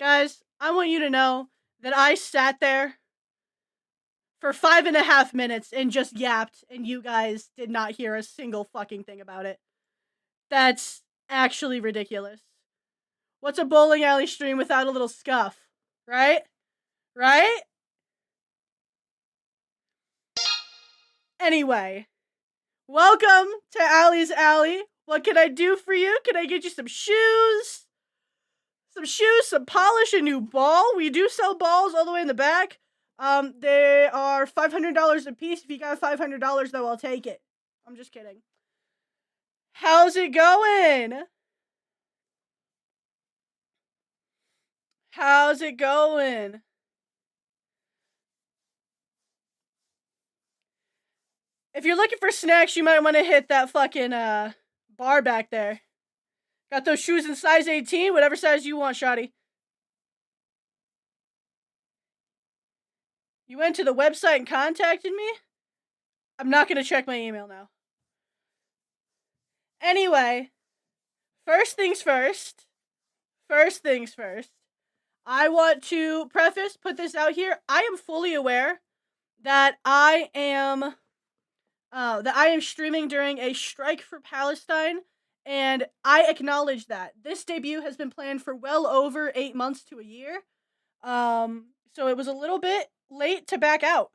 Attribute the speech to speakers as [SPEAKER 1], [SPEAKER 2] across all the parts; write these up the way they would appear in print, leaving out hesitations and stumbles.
[SPEAKER 1] Guys, I want you to know that I sat there for 5.5 minutes and just yapped, and you guys did not hear a single fucking thing about it. That's actually ridiculous. What's a bowling alley stream without a little scuff? Right? Right? Anyway, welcome to Allie's Alley. What can I do for you? Can I get you some shoes? Some polish, a new ball. We do sell balls all the way in the back. They are $500 a piece. If you got $500, though, I'll take it. I'm just kidding. How's it going? How's it going? If you're looking for snacks, you might want to hit that fucking bar back there. Got those shoes in size 18, whatever size you want, shawty. You went to the website and contacted me? I'm not gonna check my email now. Anyway, first things first. I want to put this out here. I am fully aware that I am streaming during a strike for Palestine, and I acknowledge that. This debut has been planned for well over 8 months to a year. So it was a little bit late to back out.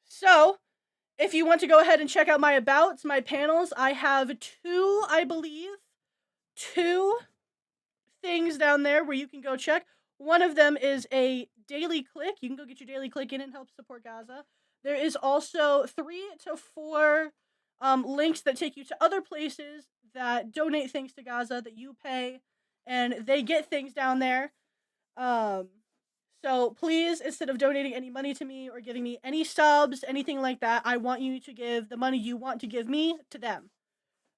[SPEAKER 1] So, if you want to go ahead and check out my abouts, my panels, I have two things down there where you can go check. One of them is a daily click. You can go get your daily click in and help support Gaza. There is also 3 to 4 links that take you to other places that donate things to Gaza that you pay, and they get things down there. So please, instead of donating any money to me or giving me any subs, anything like that, I want you to give the money you want to give me to them.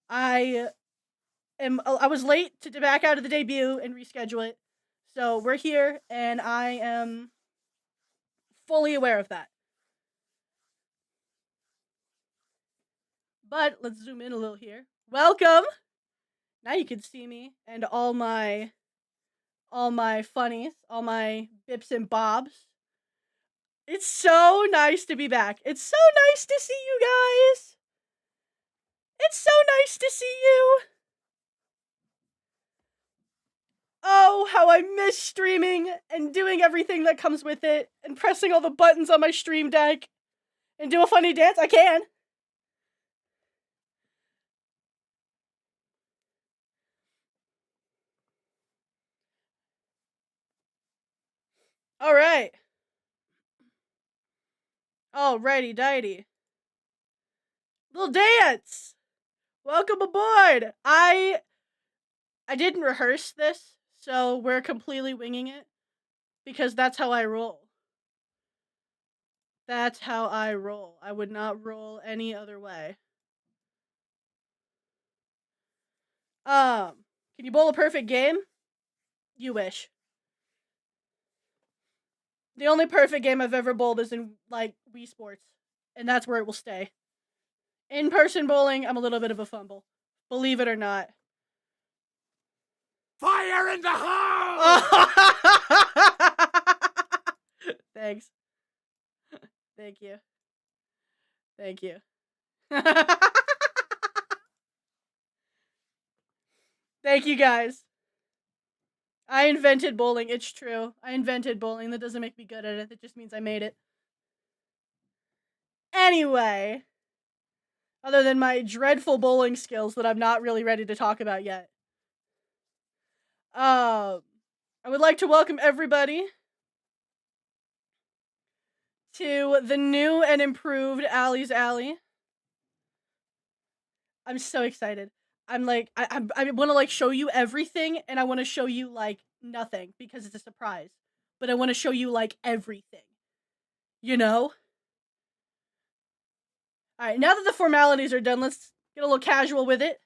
[SPEAKER 1] I was late to back out of the debut and reschedule it. So we're here, and I am fully aware of that. But let's zoom in a little here. Welcome! Now you can see me and all my funnies, all my bips and bobs. It's so nice to be back. It's so nice to see you guys. It's so nice to see you. Oh, how I miss streaming and doing everything that comes with it and pressing all the buttons on my stream deck and do a funny dance. I can. All right. Alrighty, dighty. Little dance. Welcome aboard. I didn't rehearse this, so we're completely winging it because that's how I roll. That's how I roll. I would not roll any other way. Can you bowl a perfect game? You wish. The only perfect game I've ever bowled is in, like, Wii Sports. And that's where it will stay. In-person bowling, I'm a little bit of a fumble. Believe it or not.
[SPEAKER 2] Fire in the hole!
[SPEAKER 1] Thanks. Thank you. Thank you. Thank you, guys. I invented bowling. It's true. I invented bowling. That doesn't make me good at it. That just means I made it. Anyway. Other than my dreadful bowling skills that I'm not really ready to talk about yet. I would like to welcome everybody to the new and improved Allie's Alley. I'm so excited. I'm like, I want to, like, show you everything, and I want to show you, like, nothing, because it's a surprise. But I want to show you, like, everything. You know? Alright, now that the formalities are done, let's get a little casual with it.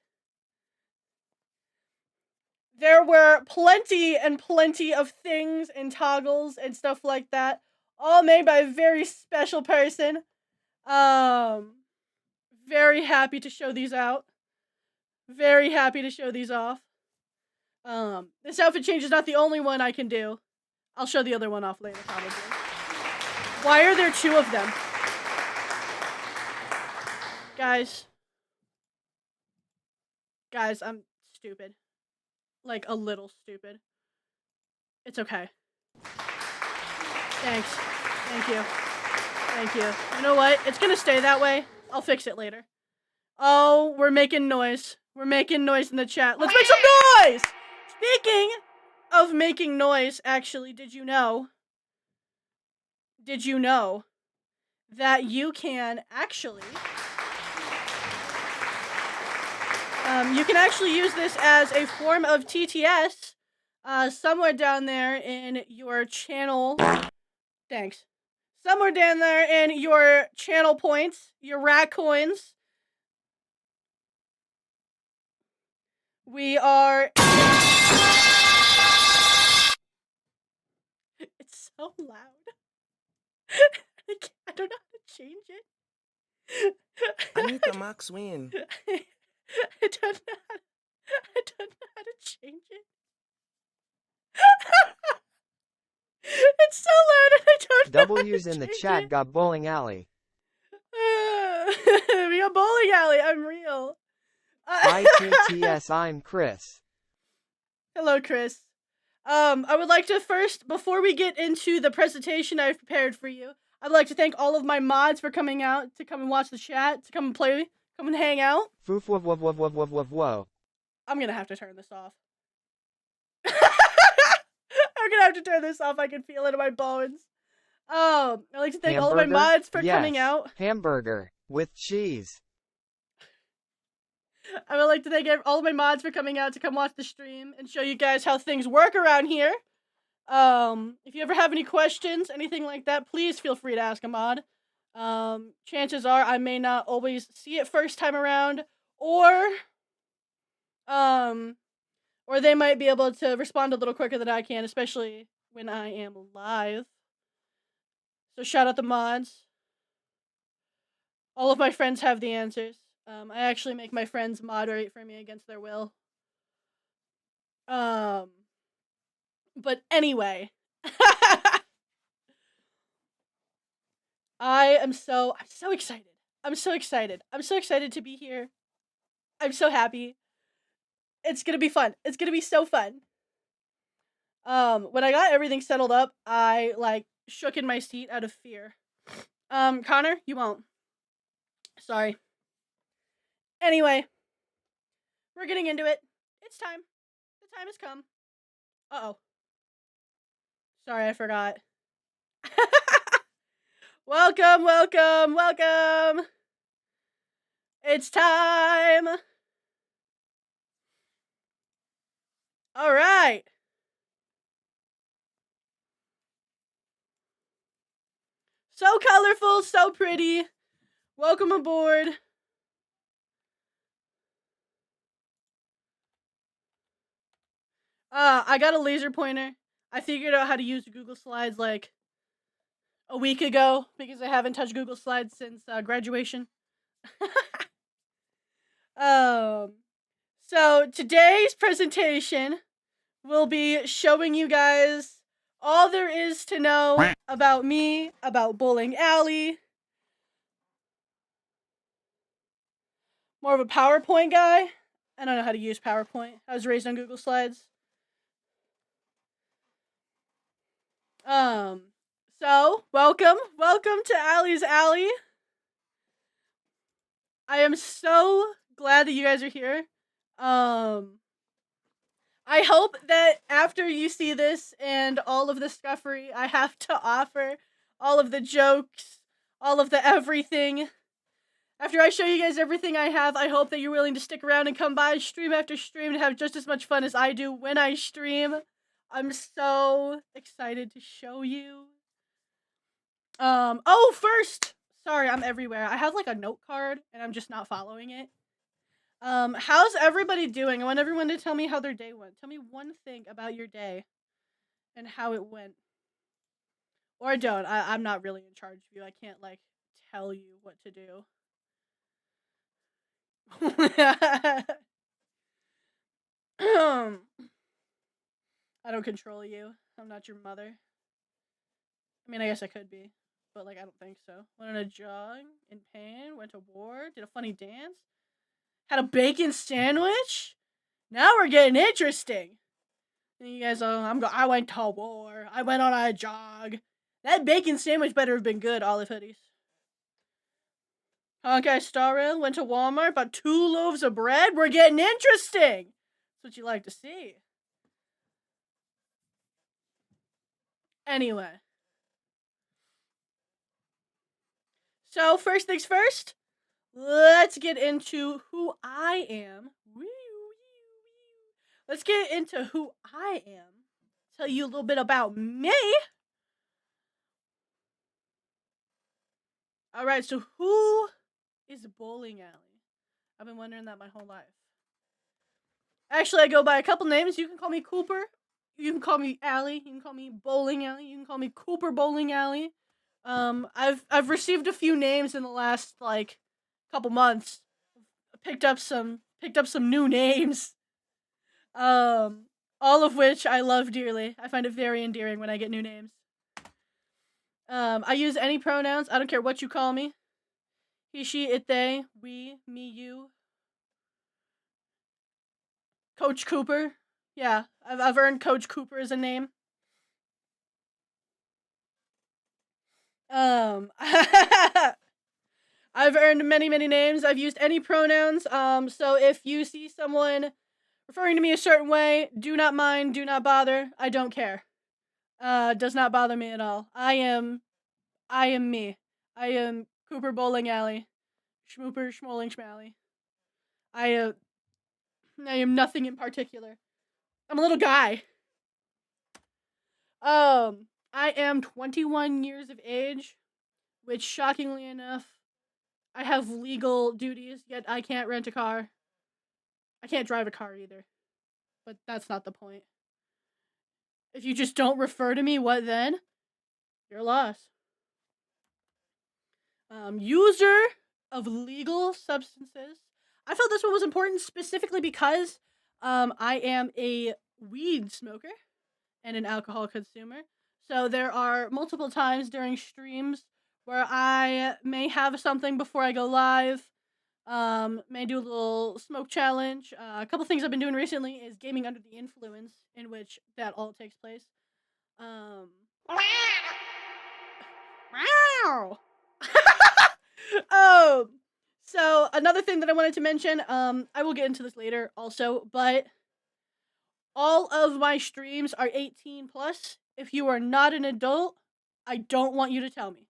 [SPEAKER 1] There were plenty and plenty of things and toggles and stuff like that, all made by a very special person. Very happy to show these out. Very happy to show these off. This outfit change is not the only one I can do. I'll show the other one off later, probably. Why are there 2 of them? Guys, I'm stupid. Like, a little stupid. It's okay. Thanks. Thank you. Thank you. You know what? It's gonna stay that way. I'll fix it later. Oh, we're making noise. We're making noise in the chat. Let's make some noise! Speaking of making noise, actually, did you know that you can actually use this as a form of TTS somewhere down there in your channel. Thanks. Somewhere down there in your channel points, your rat coins. We are... It's so loud. I don't know how to change it.
[SPEAKER 3] Anita Max win.
[SPEAKER 1] I don't know how to change it. It's so loud and I don't know
[SPEAKER 4] W's
[SPEAKER 1] how to
[SPEAKER 4] in the
[SPEAKER 1] change
[SPEAKER 4] chat
[SPEAKER 1] it.
[SPEAKER 4] got bowling alley.
[SPEAKER 1] We got bowling alley. I'm real.
[SPEAKER 4] ITTS, I'm Chris.
[SPEAKER 1] Hello, Chris. I would like to first, before we get into the presentation I've prepared for you, I'd like to thank all of my mods for coming out to come and watch the chat, to come and play, come and hang out.
[SPEAKER 4] Whoa.
[SPEAKER 1] I'm gonna have to turn this off. I'm gonna have to turn this off. I can feel it in my bones. I'd like to thank all of my mods for coming out.
[SPEAKER 4] Hamburger with cheese.
[SPEAKER 1] I would like to thank all of my mods for coming out to come watch the stream and show you guys how things work around here. If you ever have any questions, anything like that, please feel free to ask a mod. Chances are I may not always see it first time around, or they might be able to respond a little quicker than I can, especially when I am live. So shout out the mods. All of my friends have the answers. I actually make my friends moderate for me against their will. But anyway. I'm so excited. I'm so excited. I'm so excited to be here. I'm so happy. It's gonna be fun. It's gonna be so fun. When I got everything settled up, I, like, shook in my seat out of fear. Connor, you won't. Sorry. Anyway, we're getting into it. It's time. The time has come. Uh-oh. Sorry, I forgot. Welcome, welcome, welcome. It's time. All right. So colorful, so pretty. Welcome aboard. I got a laser pointer. I figured out how to use Google Slides like a week ago because I haven't touched Google Slides since graduation. So today's presentation will be showing you guys all there is to know about me, about Bowling Alley. More of a PowerPoint guy. I don't know how to use PowerPoint. I was raised on Google Slides. So, welcome to Allie's Alley. I am so glad that you guys are here. I hope that after you see this and all of the scuffery I have to offer, all of the jokes, all of the everything, after I show you guys everything I have, I hope that you're willing to stick around and come by stream after stream and have just as much fun as I do when I stream. I'm so excited to show you. First, sorry, I'm everywhere. I have like a note card and I'm just not following it. How's everybody doing? I want everyone to tell me how their day went. Tell me one thing about your day and how it went. Or don't. I'm not really in charge of you. I can't, like, tell you what to do. I don't control you. I'm not your mother. I mean, I guess I could be, but like, I don't think so. Went on a jog in pain. Went to war. Did a funny dance. Had a bacon sandwich. Now we're getting interesting. And you guys, I went to war. I went on a jog. That bacon sandwich better have been good. Olive hoodies. Honkai Star Rail went to Walmart. Bought 2 loaves of bread. We're getting interesting. That's what you like to see. Anyway. So, first things first, let's get into who I am. Let's get into who I am. Tell you a little bit about me. Alright, so who is Bowling Alley? I've been wondering that my whole life. Actually, I go by a couple names. You can call me Cooper. You can call me Alley. You can call me Bowling Alley. You can call me Cooper Bowling Alley. I've received a few names in the last like couple months. Picked up some new names. All of which I love dearly. I find it very endearing when I get new names. I use any pronouns. I don't care what you call me. He, she, it, they, we, me, you. Coach Cooper. Yeah, I've earned Coach Cooper as a name. I've earned many names. I've used any pronouns. So if you see someone referring to me a certain way, do not mind, do not bother. I don't care. Does not bother me at all. I am me. I am Cooper Bowling Alley. Schmooper Schmoling Schmally. I am nothing in particular. I'm a little guy. I am 21 years of age, which shockingly enough, I have legal duties, yet I can't rent a car. I can't drive a car either. But that's not the point. If you just don't refer to me, what then? You're lost. User of legal substances. I felt this one was important specifically because I am a weed smoker and an alcohol consumer. So there are multiple times during streams where I may have something before I go live. May do a little smoke challenge. A couple things I've been doing recently is gaming under the influence, in which that all takes place. Wow. So another thing that I wanted to mention, I will get into this later also, but all of my streams are 18 plus. If you are not an adult, I don't want you to tell me.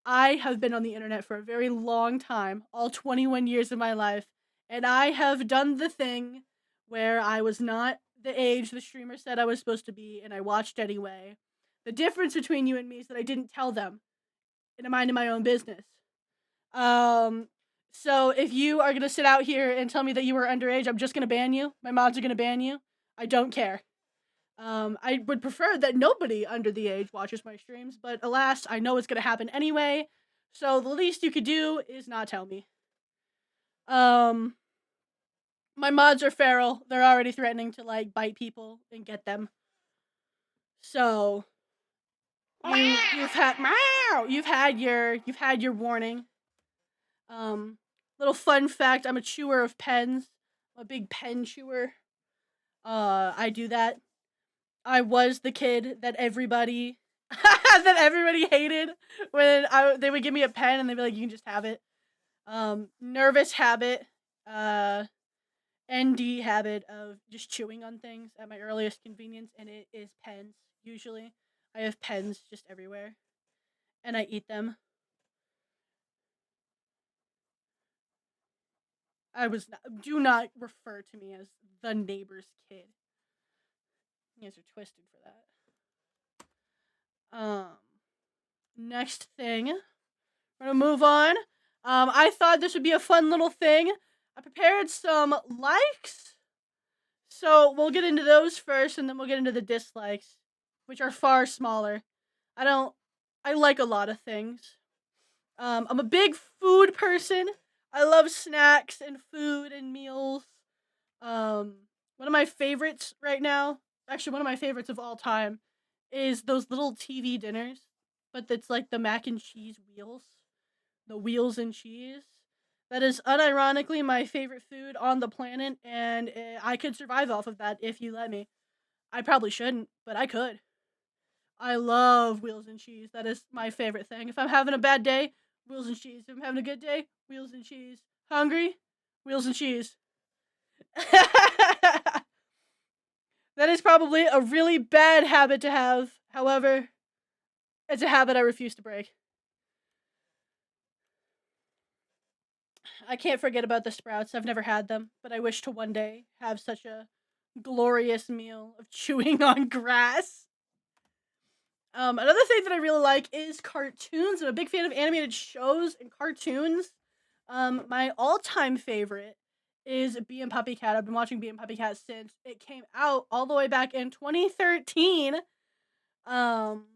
[SPEAKER 1] I have been on the internet for a very long time, all 21 years of my life, and I have done the thing where I was not the age the streamer said I was supposed to be, and I watched anyway. The difference between you and me is that I didn't tell them, and I'm minding my own business. So if you are gonna sit out here and tell me that you were underage, I'm just gonna ban you. My mods are gonna ban you. I don't care. I would prefer that nobody under the age watches my streams, but alas, I know it's gonna happen anyway, so the least you could do is not tell me. My mods are feral. They're already threatening to, like, bite people and get them. So, you've had your warning. Little fun fact, I'm a chewer of pens. I'm a big pen chewer. I do that. I was the kid that everybody hated when they would give me a pen and they'd be like, you can just have it. Nervous habit, ND habit of just chewing on things at my earliest convenience, and it is pens, usually. I have pens just everywhere, and I eat them. Do not refer to me as the neighbor's kid. You guys are twisted for that. Next thing. We're gonna move on. I thought this would be a fun little thing. I prepared some likes. So we'll get into those first, and then we'll get into the dislikes, which are far smaller. I like a lot of things. I'm a big food person. I love snacks and food and meals. One of my favorites right now actually one of my favorites of all time is those little TV dinners, but it's like the mac and cheese wheels, the wheels and cheese. That is unironically my favorite food on the planet, and I could survive off of that if you let me. I probably shouldn't, but I could. I love wheels and cheese. That is my favorite thing. If I'm having a bad day, wheels and cheese. If I'm having a good day, wheels and cheese. Hungry? Wheels and cheese. That is probably a really bad habit to have. However, it's a habit I refuse to break. I can't forget about the sprouts. I've never had them, but I wish to one day have such a glorious meal of chewing on grass. Another thing that I really like is cartoons. I'm a big fan of animated shows and cartoons. My all-time favorite is Bee and Puppycat. I've been watching Bee and Puppycat since it came out all the way back in 2013. Um,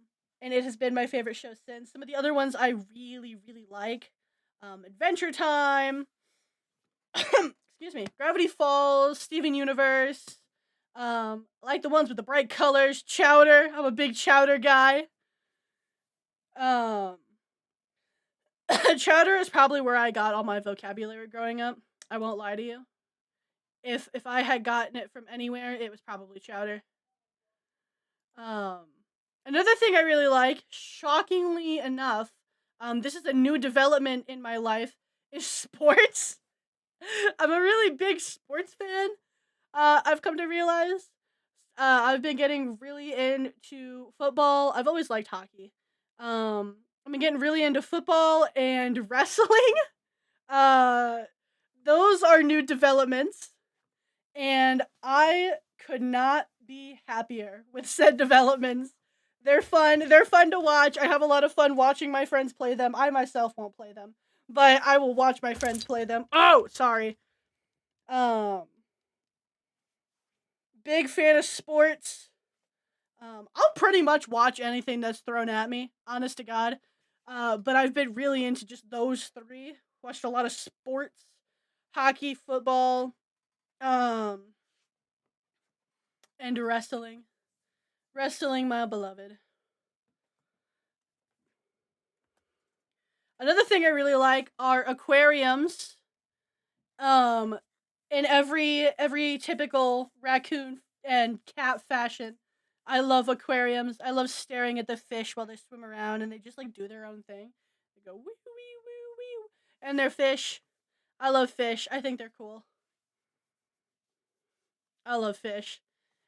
[SPEAKER 1] and it has been my favorite show since. Some of the other ones I really, really like. Adventure Time. Excuse me. Gravity Falls, Steven Universe. I like the ones with the bright colors. Chowder. I'm a big Chowder guy. Um, Chowder is probably where I got all my vocabulary growing up. I won't lie to you. If I had gotten it from anywhere, it was probably Chowder. Um, Another thing I really like, shockingly enough, this is a new development in my life, is sports. I'm a really big sports fan. I've come to realize. I've been getting really into football. I've always liked hockey. I've been getting really into football and wrestling. Uh, those are new developments, and I could not be happier with said developments. They're fun. They're fun to watch. I have a lot of fun watching my friends play them. I myself won't play them, but I will watch my friends play them. Oh, sorry. Um, Big fan of sports. I'll pretty much watch anything that's thrown at me, honest to God. But I've been really into just those three. Watched a lot of sports, hockey, football, um, and wrestling. Wrestling, my beloved. Another thing I really like are aquariums. Um, in every typical raccoon and cat fashion. I love aquariums. I love staring at the fish while they swim around and they just like do their own thing. They go wee wee wee wee, and they're fish. I love fish. I think they're cool. I love fish.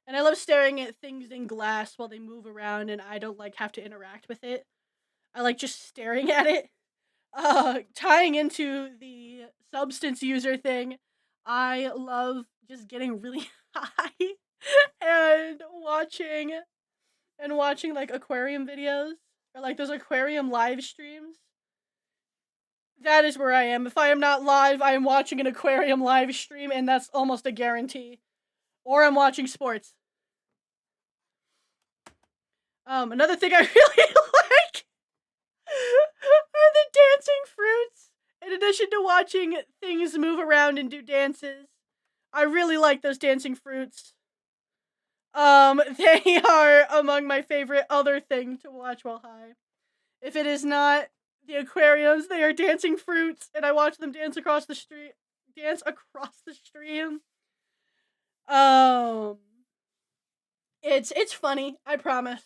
[SPEAKER 1] And I love staring at things in glass while they move around and I don't like have to interact with it. I like just staring at it. Tying into the substance user thing, I love just getting really high and watching like aquarium videos or like those aquarium live streams. That is where I am. If I am not live, I am watching an aquarium live stream, and that's almost a guarantee. Or I'm watching sports. Another thing I really like are the dancing fruits. In addition to watching things move around and do dances, I really like those dancing fruits. They are among my favorite other thing to watch while high. If it is not the aquariums, they are dancing fruits, and I watch them dance across the street. Dance across the stream. Um, it's funny. I promise.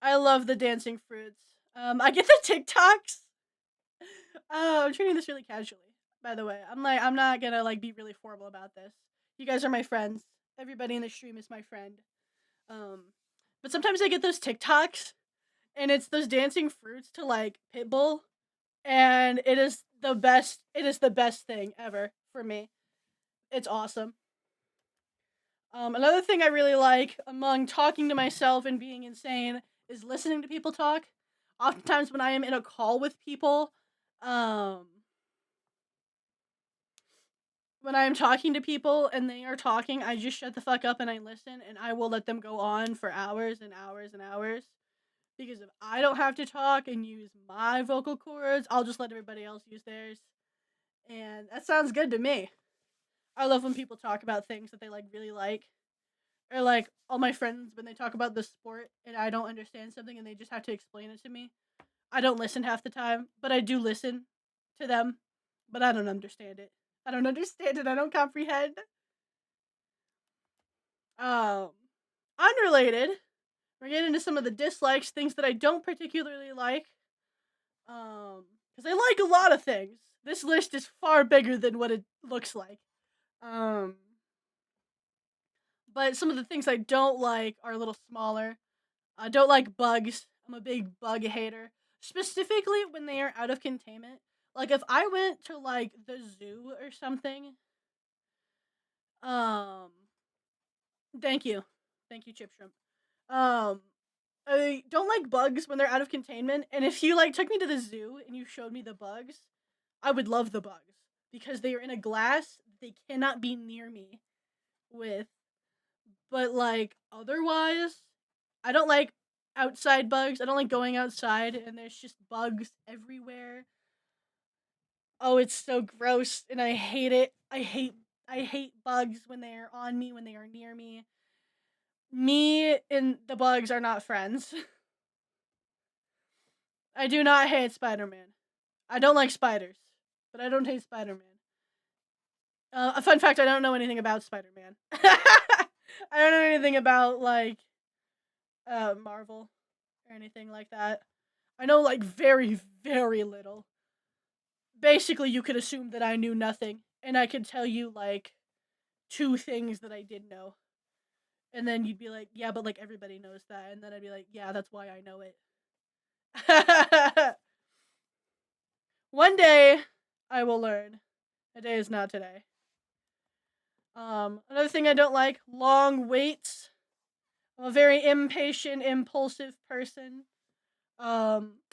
[SPEAKER 1] I love the dancing fruits. I get the TikToks. I'm treating this really casually. By the way, I'm not gonna like be really formal about this. You guys are my friends. Everybody in the stream is my friend. Um, but sometimes I get those TikToks, and it's those dancing fruits to like Pitbull, and it is the best. It is the best thing ever for me. It's awesome. Another thing I really like among talking to myself and being insane is listening to people talk. Oftentimes, when I am in a call with people, um, when I am talking to people and they are talking, I just shut the fuck up and I listen, and I will let them go on for hours and hours and hours. Because if I don't have to talk and use my vocal cords, I'll just let everybody else use theirs. And that sounds good to me. I love when people talk about things that they like really like. Or like all my friends when they talk about the sport and I don't understand something and they just have to explain it to me. I don't listen half the time, but I do listen to them, but I don't understand it. I don't understand it. I don't comprehend. Um, Unrelated, we're getting into some of the dislikes, things that I don't particularly like. Because I like a lot of things. This list is far bigger than what it looks like. Um, but some of the things I don't like are a little smaller. I don't like bugs. I'm a big bug hater. Specifically when they are out of containment. Like if I went to like the zoo or something. Um Thank you. Thank you, Chip Shrimp. Um I don't like bugs when they're out of containment, and if you like took me to the zoo and you showed me the bugs, I would love the bugs. Because they are in a glass, they cannot be near me with. But like otherwise, I don't like outside bugs. I don't like going outside and there's just bugs everywhere. Oh, it's so gross and I hate it. I hate bugs when they are on me, when they are near me. Me and the bugs are not friends. I do not hate Spider-Man. I don't like spiders, but I don't hate Spider-Man. A fun fact, I don't know anything about Spider-Man. I don't know anything about like Marvel or anything like that. I know like very, very little. Basically, you could assume that I knew nothing, and I could tell you like two things that I did know. And then you'd be like, yeah, but like everybody knows that. And then I'd be like, yeah, that's why I know it. One day I will learn. A day is not today. Another thing I don't like, long waits. I'm a very impatient, impulsive person.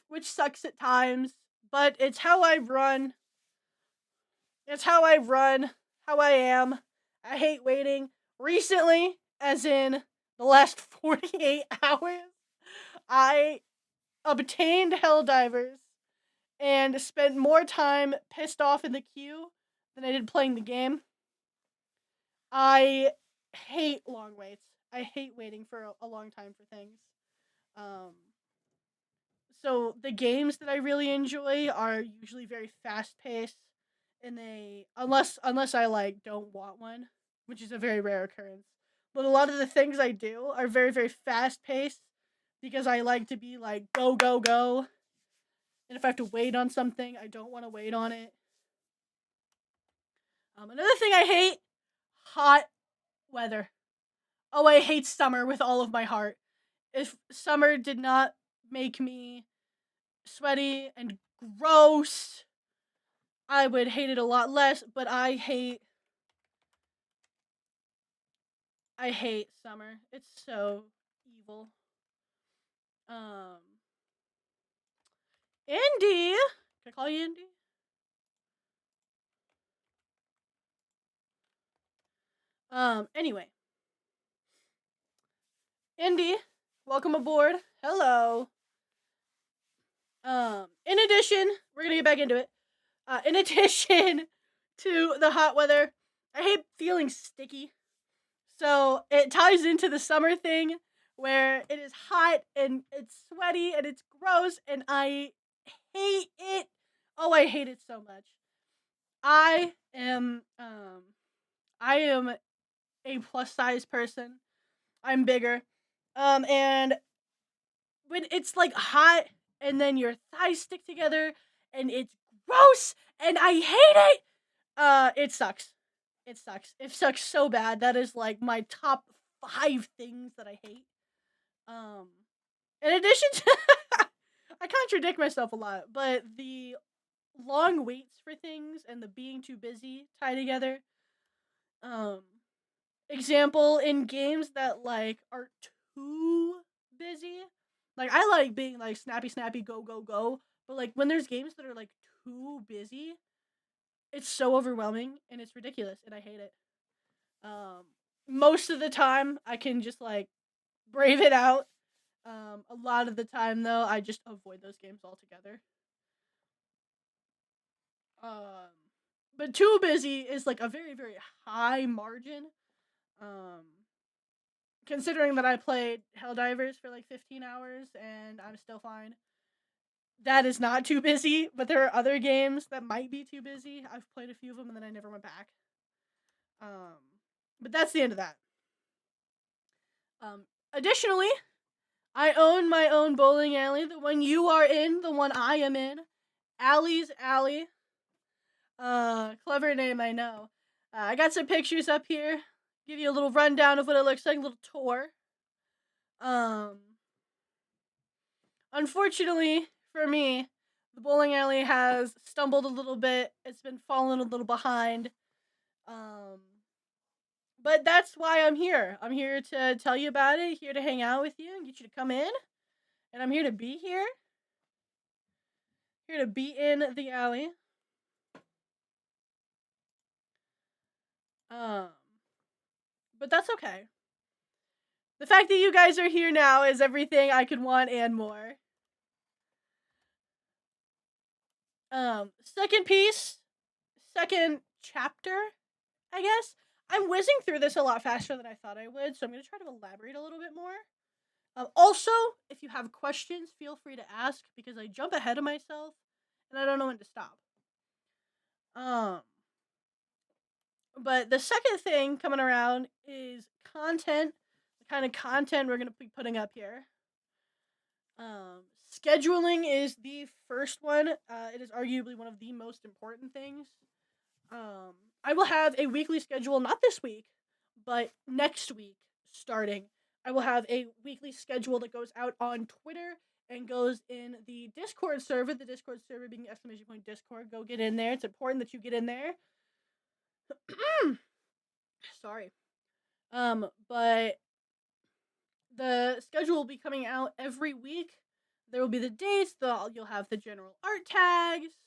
[SPEAKER 1] Which sucks at times, but it's how I run. It's how I run, how I am. I hate waiting. Recently, as in the last 48 hours, I obtained Helldivers and spent more time pissed off in the queue than I did playing the game. I hate long waits. I hate waiting for a long time for things. Um, so the games that I really enjoy are usually very fast paced, and they unless I like don't want one, which is a very rare occurrence. But a lot of the things I do are very very fast paced because I like to be like go go go, and if I have to wait on something, I don't want to wait on it. Another thing I hate, hot weather. Oh, I hate summer with all of my heart. If summer did not make me sweaty and gross, I would hate it a lot less, but I hate summer. It's so evil. Um Indy. Can I call you Indy? Anyway. Indy, welcome aboard. Hello. In addition, we're gonna get back into it. In addition to the hot weather, I hate feeling sticky. So it ties into the summer thing where it is hot and it's sweaty and it's gross and I hate it. Oh, I hate it so much. I am um I am a plus size person. I'm bigger. And when it's like hot and then your thighs stick together and it's gross and I hate it. It sucks. It sucks. It sucks so bad. That is like my top 5 things that I hate. Um, in addition to, I contradict myself a lot, but the long waits for things and the being too busy tie together. Um, Example in games that like are too busy. Like I like being like snappy, snappy, go, go, go. But like when there's games that are like too busy, it's so overwhelming and it's ridiculous and I hate it. Um, Most of the time, I can just like brave it out. A lot of the time, though, I just avoid those games altogether. Um, but too busy is like a very very high margin. Um, considering that I played Helldivers for like 15 hours and I'm still fine. That is not too busy, but there are other games that might be too busy. I've played a few of them and then I never went back. Um, but that's the end of that. Additionally, I own my own bowling alley, the one you are in, the one I am in. Alley's Alley. Clever name, I know. I got some pictures up here. Give you a little rundown of what it looks like, a little tour. Um, Unfortunately for me, the bowling alley has stumbled a little bit. It's been falling a little behind. Um, but that's why I'm here. I'm here to tell you about it, here to hang out with you and get you to come in. And I'm here to be here. Here to be in the alley. Um, but that's okay. The fact that you guys are here now is everything I could want and more. Second piece, second chapter, I guess. I'm whizzing through this a lot faster than I thought I would, so I'm going to try to elaborate a little bit more. Also, if you have questions, feel free to ask because I jump ahead of myself and I don't know when to stop. But the second thing coming around is content, the kind of content we're going to be putting up here. Scheduling is the first one. It is arguably one of the most important things. I will have a weekly schedule, not this week, but next week starting. I will have a weekly schedule that goes out on Twitter and goes in the Discord server. The Discord server being exclamation point Discord. Go get in there. It's important that you get in there. Sorry. But the schedule will be coming out every week. There will be the dates. You'll have the general art tags.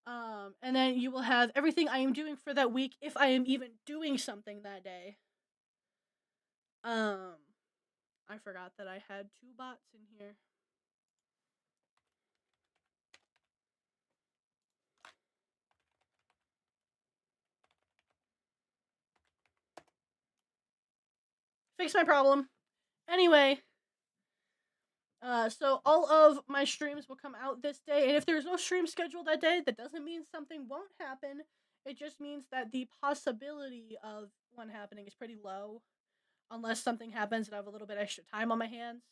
[SPEAKER 1] And then you will have everything I am doing for that week if I am even doing something that day. I forgot that I had 2 bots in here. Fix my problem. Anyway, so all of my streams will come out this day, and if there's no stream scheduled that day, that doesn't mean something won't happen. It just means that the possibility of one happening is pretty low, unless something happens and I have a little bit extra time on my hands.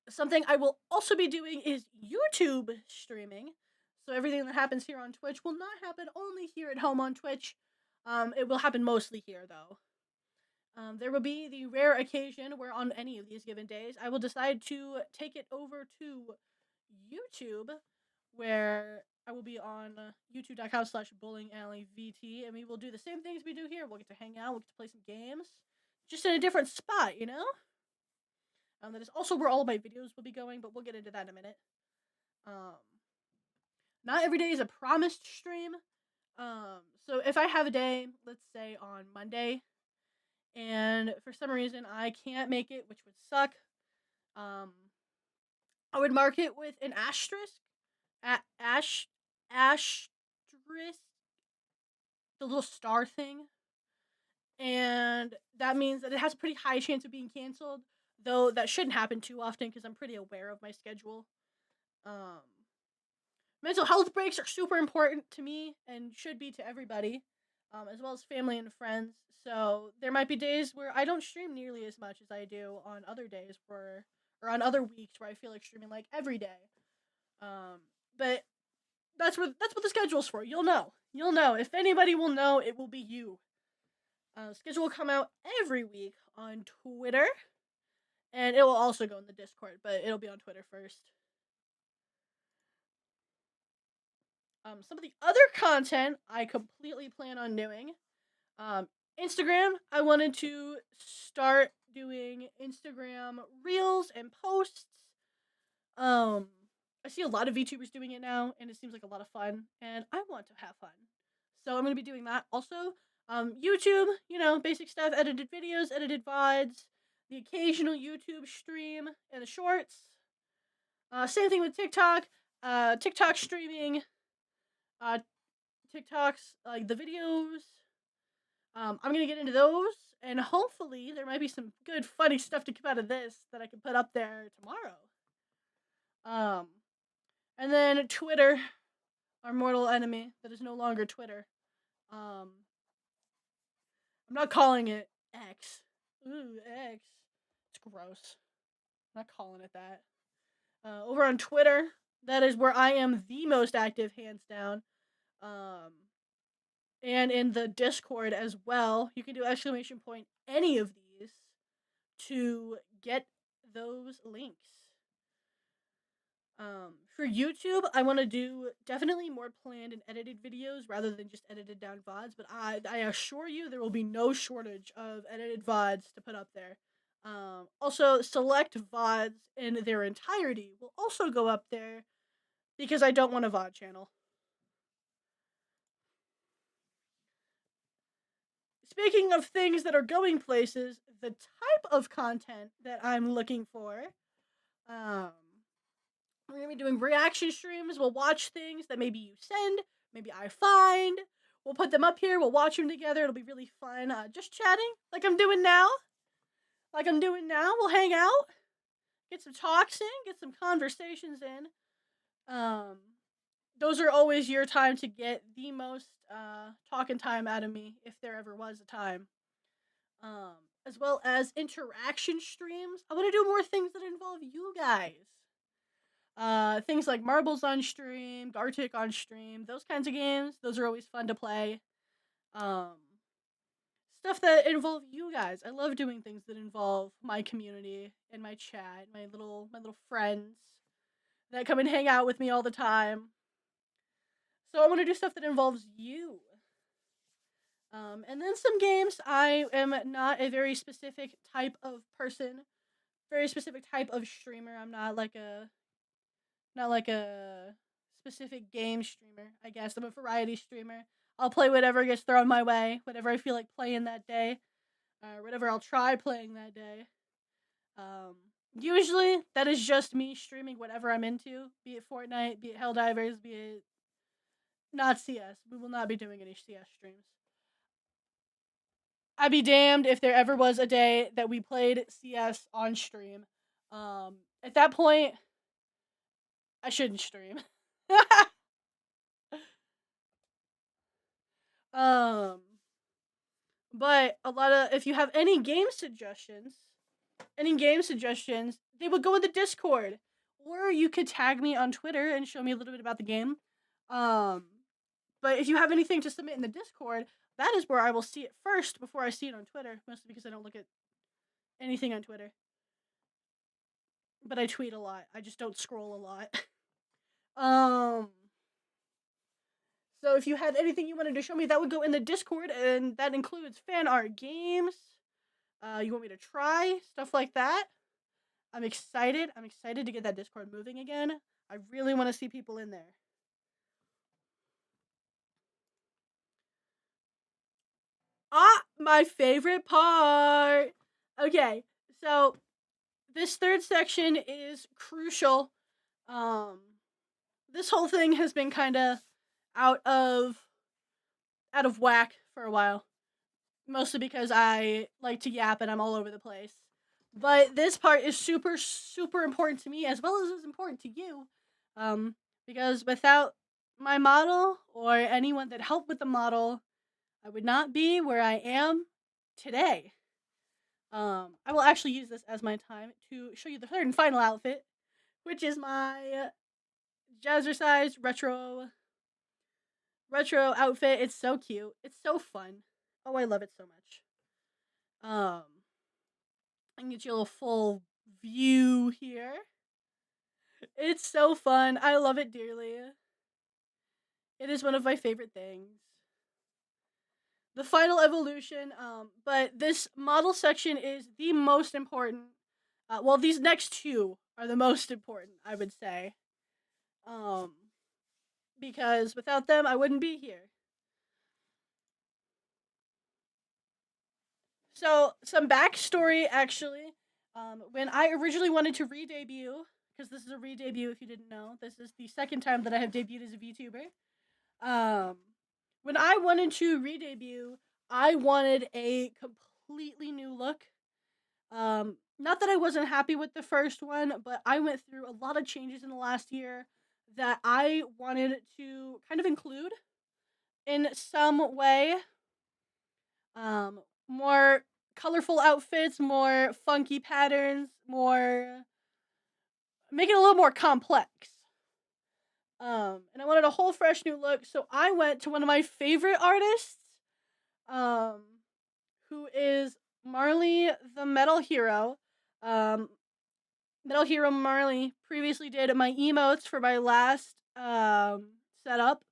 [SPEAKER 1] Something I will also be doing is YouTube streaming. So everything that happens here on Twitch will not happen only here at home on Twitch. It will happen mostly here, though. There will be the rare occasion where on any of these given days, I will decide to take it over to YouTube, where I will be on youtube.com/bowlingalleyvt, and we will do the same things we do here. We'll get to hang out, we'll get to play some games, just in a different spot, you know? That is also where all of my videos will be going, but we'll get into that in a minute. Not every day is a promised stream. So if I have a day, let's say on Monday, and for some reason I can't make it, which would suck, I would mark it with an asterisk. Asterisk. The little star thing. And that means that it has a pretty high chance of being canceled, though that shouldn't happen too often because I'm pretty aware of my schedule. Mental health breaks are super important to me and should be to everybody, as well as family and friends. So there might be days where I don't stream nearly as much as I do on other days or on other weeks where I feel like streaming like every day. But that's what the schedule's for. You'll know. If anybody will know, it will be you. Schedule will come out every week on Twitter, and it will also go in the Discord, but it'll be on Twitter first. Some of the other content I completely plan on doing. Instagram, I wanted to start doing Instagram reels and posts. I see a lot of VTubers doing it now, and it seems like a lot of fun, and I want to have fun. So I'm going to be doing that also. YouTube, basic stuff, edited videos, edited VODs, the occasional YouTube stream, and the shorts. Same thing with TikTok. TikTok streaming. TikToks, like the videos. I'm gonna get into those, and hopefully there might be some good, funny stuff to come out of this that I can put up there tomorrow. Um, and then Twitter, our mortal enemy that is no longer Twitter. Um, I'm not calling it X. Ooh, X. It's gross. I'm not calling it that. Over on Twitter, that is where I am the most active, hands down. Um, and in the Discord as well, you can do exclamation point any of these to get those links. For YouTube, I want to do definitely more planned and edited videos rather than just edited down VODs, but I assure you there will be no shortage of edited VODs to put up there. Also, select VODs in their entirety will also go up there because I don't want a VOD channel. Speaking of things that are going places, the type of content that I'm looking for, um, we're gonna be doing reaction streams. We'll watch things that maybe you send, maybe I find. We'll put them up here. We'll watch them together. It'll be really fun. Just chatting like I'm doing now. We'll hang out, get some talks in, get some conversations in. Those are always your time to get the most talking time out of me if there ever was a time. Um, as well as interaction streams. I want to do more things that involve you guys. Things like marbles on stream, Gartic on stream, those kinds of games. Those are always fun to play. Um, Stuff that involve you guys. I love doing things that involve my community and my chat, my little friends that come and hang out with me all the time. So I want to do stuff that involves you. And then some games. I am not a very specific type of person, very specific type of streamer. I'm not like a specific game streamer. I guess I'm a variety streamer. I'll play whatever gets thrown my way, whatever I feel like playing that day, or whatever I'll try playing that day. Um, Usually that is just me streaming whatever I'm into, be it Fortnite, be it Helldivers, be it not CS. We will not be doing any CS streams. I'd be damned if there ever was a day that we played CS on stream. At that point, I shouldn't stream. um, but a lot of if you have any game suggestions, they would go in the Discord, or you could tag me on Twitter and show me a little bit about the game. Um, but if you have anything to submit in the Discord, that is where I will see it first before I see it on Twitter. Mostly because I don't look at anything on Twitter. But I tweet a lot. I just don't scroll a lot. um. So if you had anything you wanted to show me, that would go in the Discord, and that includes fan art games. You want me to try stuff like that? I'm excited. I'm excited to get that Discord moving again. I really want to see people in there. My favorite part. Okay, so this third section is crucial. Um, this whole thing has been kind of out of whack for a while, mostly because I like to yap and I'm all over the place. But this part is super, super important to me as well as it's important to you. Because without my model or anyone that helped with the model, I would not be where I am today. I will actually use this as my time to show you the third and final outfit, which is my jazzercise retro outfit. It's so cute. It's so fun. Oh, I love it so much. I can get you a little full view here. It's so fun. I love it dearly. It is one of my favorite things. The final evolution, but this model section is the most important. Well, these next two are the most important, I would say. Because without them, I wouldn't be here. So, some backstory actually. When I originally wanted to re-debut, because this is a re-debut if you didn't know, this is the second time that I have debuted as a VTuber. When I wanted to re-debut, I wanted a completely new look. Not that I wasn't happy with the first one, but I went through a lot of changes in the last year that I wanted to kind of include in some way. More colorful outfits, more funky patterns, more make it a little more complex. And I wanted a whole fresh new look, so I went to one of my favorite artists, um, who is Marley the Metal Hero. Um, Metal Hero Marley previously did my emotes for my last setup,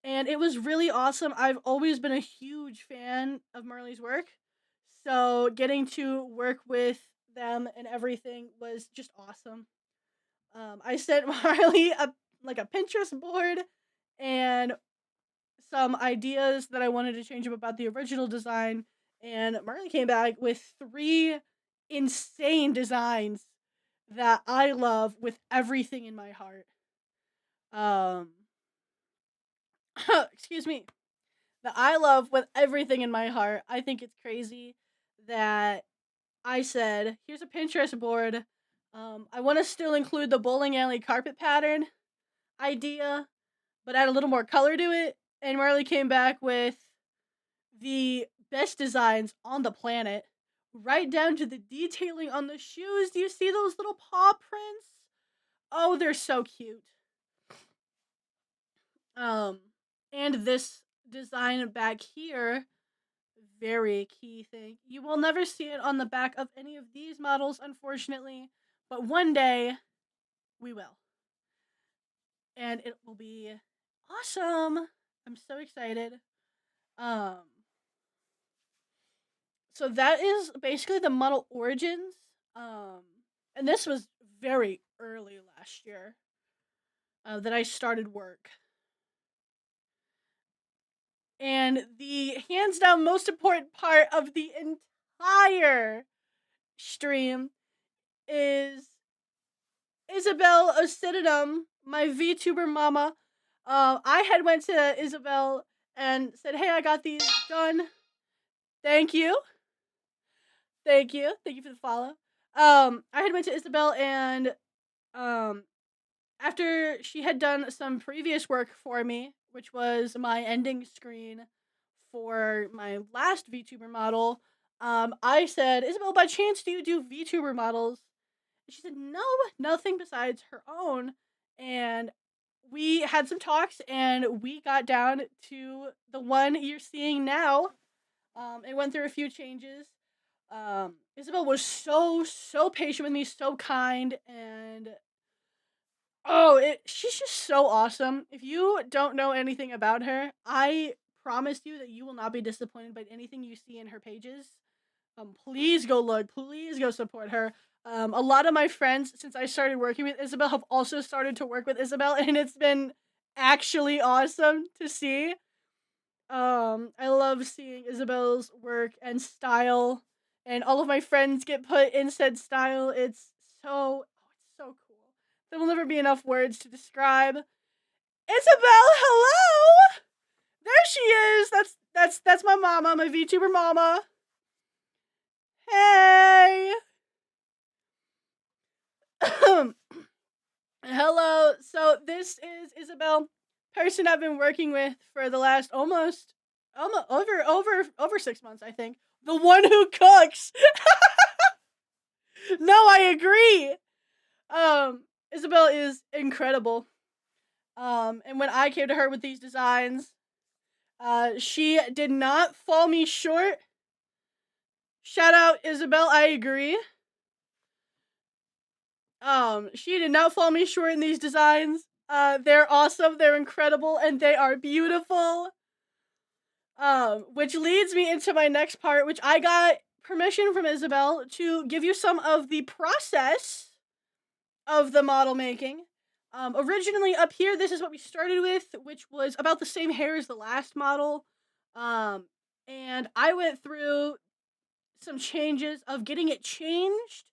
[SPEAKER 1] and it was really awesome. I've always been a huge fan of Marley's work, so getting to work with them and everything was just awesome. I sent Marley a Pinterest board and some ideas that I wanted to change up about the original design, and Marley came back with 3 insane designs that I love with everything in my heart. Um, excuse me. That I love with everything in my heart. I think it's crazy that I said, here's a Pinterest board. I want to still include the bowling alley carpet pattern idea, but add a little more color to it. And Marley came back with the best designs on the planet, right down to the detailing on the shoes. Do you see those little paw prints? Oh, they're so cute. Um, and this design back here, very key thing. You will never see it on the back of any of these models, unfortunately, but one day we will. And it will be awesome. I'm so excited. Um, so that is basically the model origins. Um, and this was very early last year that I started work. And the hands down most important part of the entire stream is Isabel Acidinum, my VTuber mama. I had went to Isabel and said, "Hey, I got these done. Thank you, thank you for the follow." I had went to Isabel and um, after she had done some previous work for me, which was my ending screen for my last VTuber model, I said, "Isabel, by chance, do you do VTuber models?" And she said, "No, nothing besides her own." And we had some talks and we got down to the one you're seeing now. It went through a few changes. Isabel was so patient with me, so kind, and she's just so awesome. If you don't know anything about her, I promise you that you will not be disappointed by anything you see in her pages. Please go look. Please go support her. A lot of my friends, since I started working with Isabel, have also started to work with Isabel, and it's been actually awesome to see. I love seeing Isabel's work and style, and all of my friends get put in said style. It's so cool. There will never be enough words to describe. Isabel, hello! There she is. That's my mama, my VTuber mama. Hey. Hello. So this is Isabel, person I've been working with for the last almost over 6 months, I think. The one who cooks. No, I agree. Isabel is incredible. And when I came to her with these designs, she did not fall me short. Shout out Isabel, I agree. She did not fall me short in these designs. They're awesome, they're incredible, and they are beautiful. Which leads me into my next part, which I got permission from Isabel to give you some of the process of the model making. Originally up here, this is what we started with, which was about the same hair as the last model. And I went through some changes of getting it changed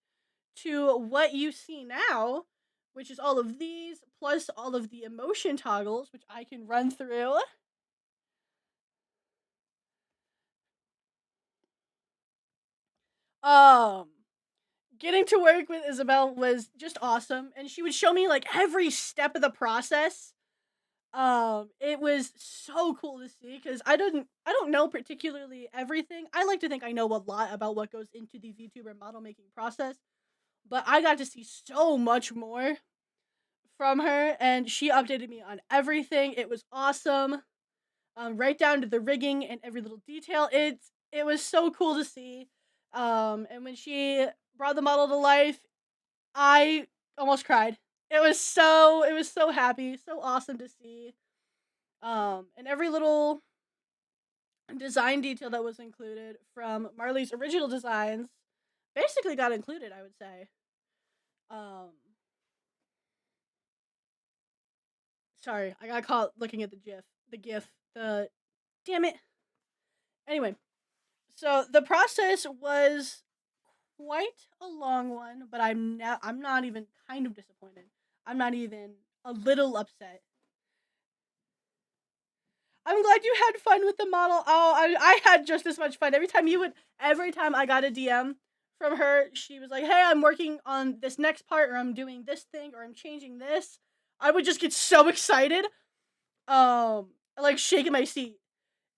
[SPEAKER 1] to what you see now, which is all of these, plus all of the emotion toggles, which I can run through. Um, Getting to work with Isabel was just awesome, and she would show me like every step of the process. It was so cool to see because I don't know particularly everything. I like to think I know a lot about what goes into the VTuber model making process, but I got to see so much more from her, and she updated me on everything. It was awesome, right down to the rigging and every little detail. It was so cool to see. And when she brought the model to life, I almost cried. It was so happy, so awesome to see. And every little design detail that was included from Marley's original designs basically got included, I would say. Um, Sorry, I got caught looking at the damn it. Anyway, so the process was quite a long one, but I'm not even kind of disappointed. I'm not even a little upset. I'm glad you had fun with the model. Oh, I had just as much fun. Every time I got a DM from her, she was like, "Hey, I'm working on this next part, or I'm doing this thing, or I'm changing this." I would just get so excited, like shaking my seat.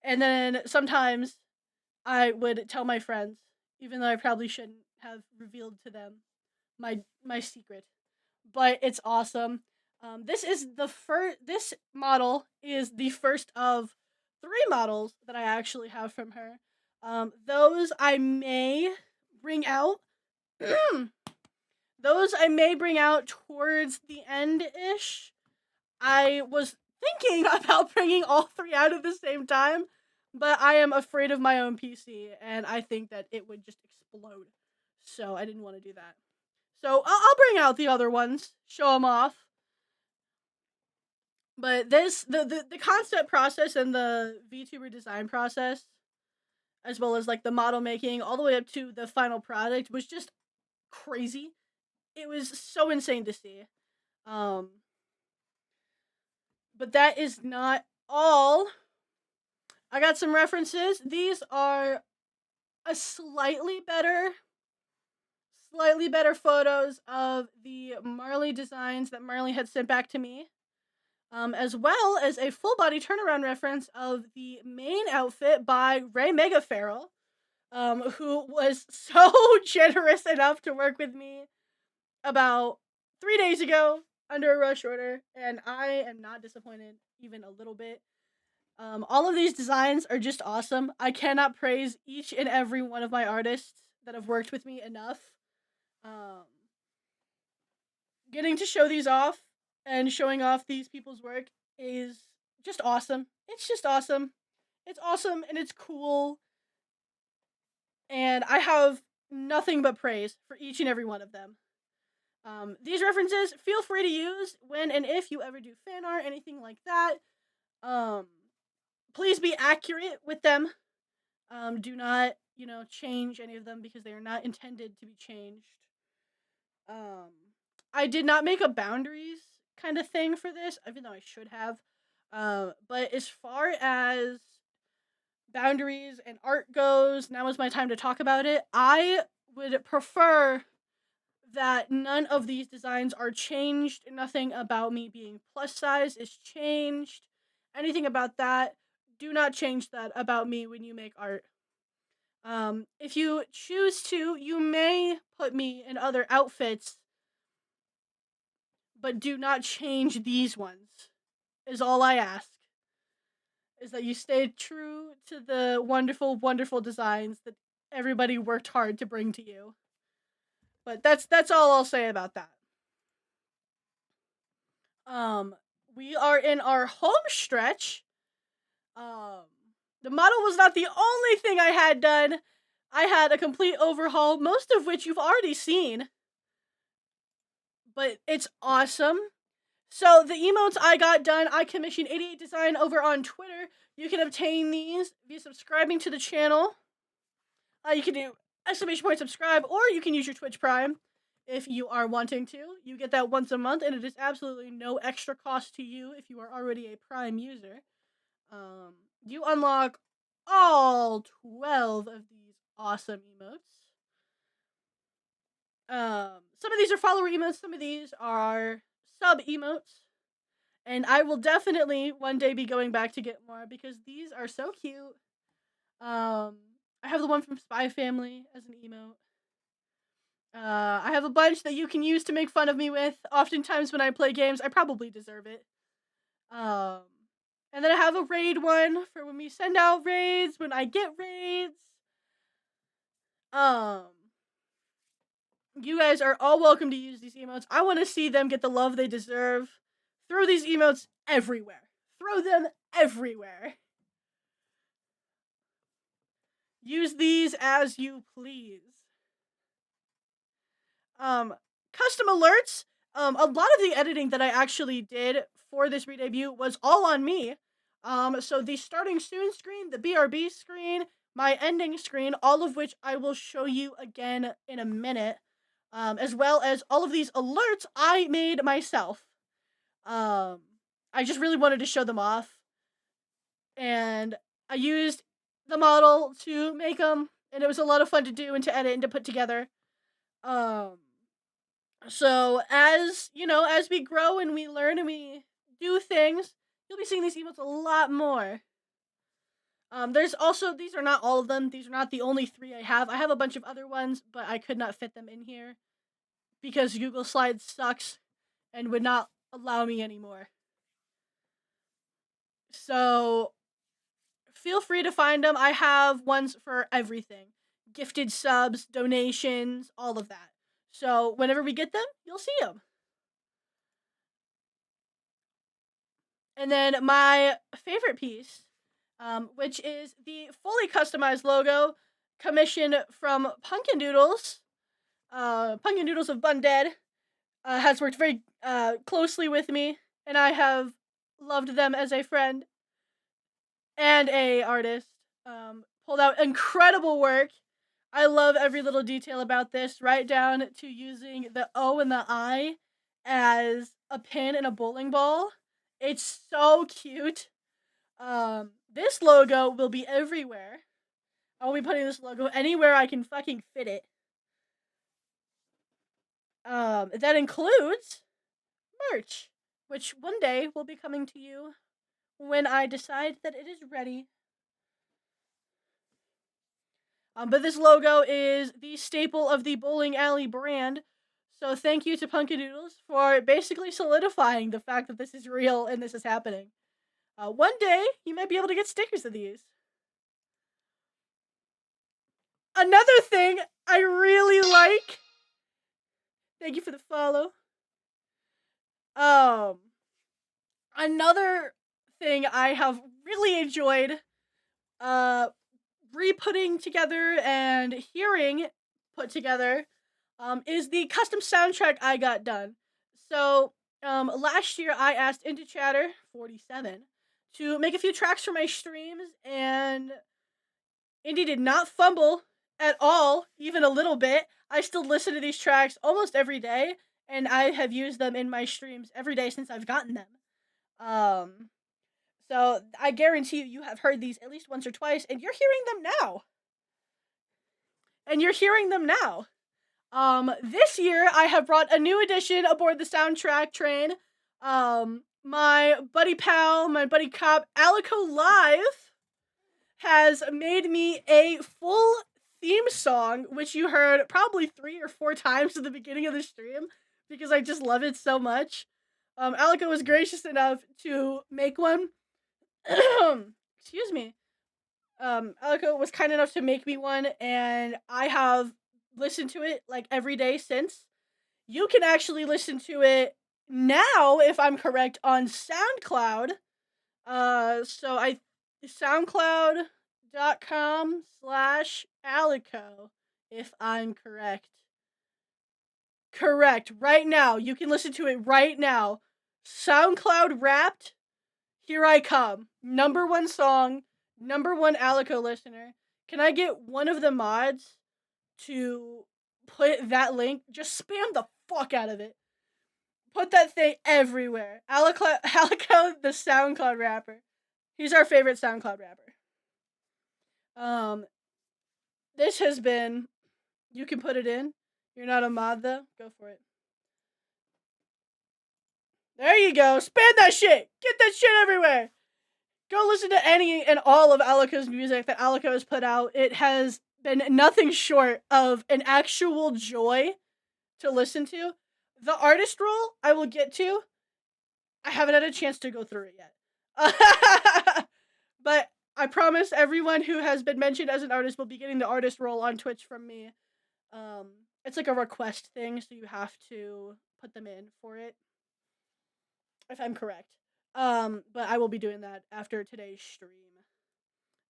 [SPEAKER 1] And then sometimes I would tell my friends, even though I probably shouldn't have revealed to them my secret. But it's awesome. This model is the first of three models that I actually have from her. Those I may bring out. Those I may bring out towards the end ish. I was thinking about bringing all three out at the same time, but I am afraid of my own PC, and I think that it would just explode. So I didn't want to do that. So I'll bring out the other ones, show them off. But the concept process and the VTuber design process, as well as like the model making, all the way up to the final product, was just crazy. It was so insane to see. Um, but that is not all. I got some references. These are a slightly better photos of the Marley designs that Marley had sent back to me, as well as a full body turnaround reference of the main outfit by Ray Megaferrell, who was so generous enough to work with me about 3 days ago under a rush order, and I am not disappointed even a little bit. All of these designs are just awesome. I cannot praise each and every one of my artists that have worked with me enough. Um, Getting to show these off and showing off these people's work is just awesome. It's just awesome. It's awesome and it's cool. And I have nothing but praise for each and every one of them. These references, feel free to use when and if you ever do fan art, anything like that. Um, Please be accurate with them. Do not, change any of them because they are not intended to be changed. Um, I did not make a boundaries kind of thing for this, even though I should have. But as far as boundaries and art goes, now is my time to talk about it. I would prefer that none of these designs are changed. Nothing about me being plus size is changed. Anything about that, do not change that about me when you make art. If you choose to, you may put me in other outfits, but do not change these ones. Is all I ask. Is that you stay true to the wonderful, wonderful designs that everybody worked hard to bring to you. But that's all I'll say about that. Um, we are in our home stretch. Um, the model was not the only thing I had done. I had a complete overhaul, most of which you've already seen. But it's awesome. So the emotes I got done, I commissioned 88 Design over on Twitter. You can obtain these via subscribing to the channel. You can do !subscribe, or you can use your Twitch Prime if you are wanting to. You get that once a month, and it is absolutely no extra cost to you if you are already a Prime user. You unlock all 12 of these awesome emotes. Some of these are follower emotes, some of these are sub emotes. And I will definitely one day be going back to get more because these are so cute. I have the one from Spy Family as an emote. I have a bunch that you can use to make fun of me with. Oftentimes when I play games, I probably deserve it. Um, and then I have a raid one for when we send out raids, when I get raids. Um, you guys are all welcome to use these emotes. I want to see them get the love they deserve. Throw these emotes everywhere. Throw them everywhere. Use these as you please. Custom alerts. A lot of the editing that I actually did for this re-debut was all on me. So the starting soon screen, the BRB screen, my ending screen, all of which I will show you again in a minute, as well as all of these alerts I made myself. I just really wanted to show them off, and I used the model to make them, and it was a lot of fun to do and to edit and to put together. Um, so as you know, as we grow and we learn and we do things, you'll be seeing these emotes a lot more. There's also, these are not all of them. These are not the only 3 I have. I have a bunch of other ones, but I could not fit them in here because Google Slides sucks and would not allow me anymore. So feel free to find them. I have ones for everything. Gifted subs, donations, all of that. So whenever we get them, you'll see them. And then my favorite piece, which is the fully customized logo commissioned from Pumpkin Doodles. Pumpkin Doodles of Bundead has worked very closely with me, and I have loved them as a friend and a artist. Pulled out incredible work. I love every little detail about this, right down to using the O and the I as a pin and a bowling ball. It's so cute. This logo will be everywhere. I will be putting this logo anywhere I can fucking fit it. That includes merch, which one day will be coming to you when I decide that it is ready. But this logo is the staple of the bowling alley brand. So thank you to Pumpkin Doodles for basically solidifying the fact that this is real and this is happening. One day, you might be able to get stickers of these. Another thing I really like. Thank you for the follow. Another thing I have really enjoyed re-putting together and hearing put together is the custom soundtrack I got done. So last year I asked Into Chatter 47 to make a few tracks for my streams, and Indy did not fumble at all, even a little bit. I still listen to these tracks almost every day, and I have used them in my streams every day since I've gotten them. So I guarantee you have heard these at least once or twice, and you're hearing them now. This year I have brought a new addition aboard the soundtrack train. My buddy pal, my buddy cop, Alico Live, has made me a full theme song, which you heard probably 3 or 4 times at the beginning of the stream, because I just love it so much. Alico was gracious enough to make one. Excuse me. Alico was kind enough to make me one, and I have listened to it like every day since. You can actually listen to it now, if I'm correct, on SoundCloud. So SoundCloud.com/Alico, if I'm correct. Correct. Right now. You can listen to it right now. SoundCloud Wrapped. Here I come. Number 1 song. Number 1 Alico listener. Can I get one of the mods to put that link? Just spam the fuck out of it. Put that thing everywhere. Alico the SoundCloud rapper. He's our favorite SoundCloud rapper. This has been, you can put it in. You're not a mod though? Go for it. There you go. Spam that shit. Get that shit everywhere. Go listen to any and all of Alika's music that Alika has put out. It has been nothing short of an actual joy to listen to. The artist role I will get to. I haven't had a chance to go through it yet. But I promise everyone who has been mentioned as an artist will be getting the artist role on Twitch from me. It's like a request thing, so you have to put them in for it. If I'm correct. But I will be doing that after today's stream.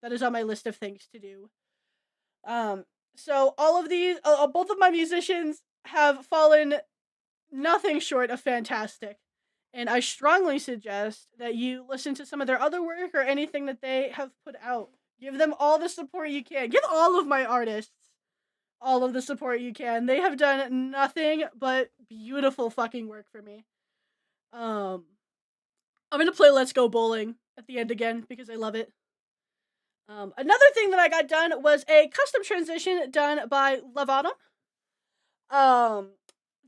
[SPEAKER 1] That is on my list of things to do. So all of these, both of my musicians have fallen nothing short of fantastic. And I strongly suggest that you listen to some of their other work or anything that they have put out. Give them all the support you can. Give all of my artists all of the support you can. They have done nothing but beautiful fucking work for me. I'm gonna play Let's Go Bowling at the end again because I love it. Another thing that I got done was a custom transition done by Love Autumn.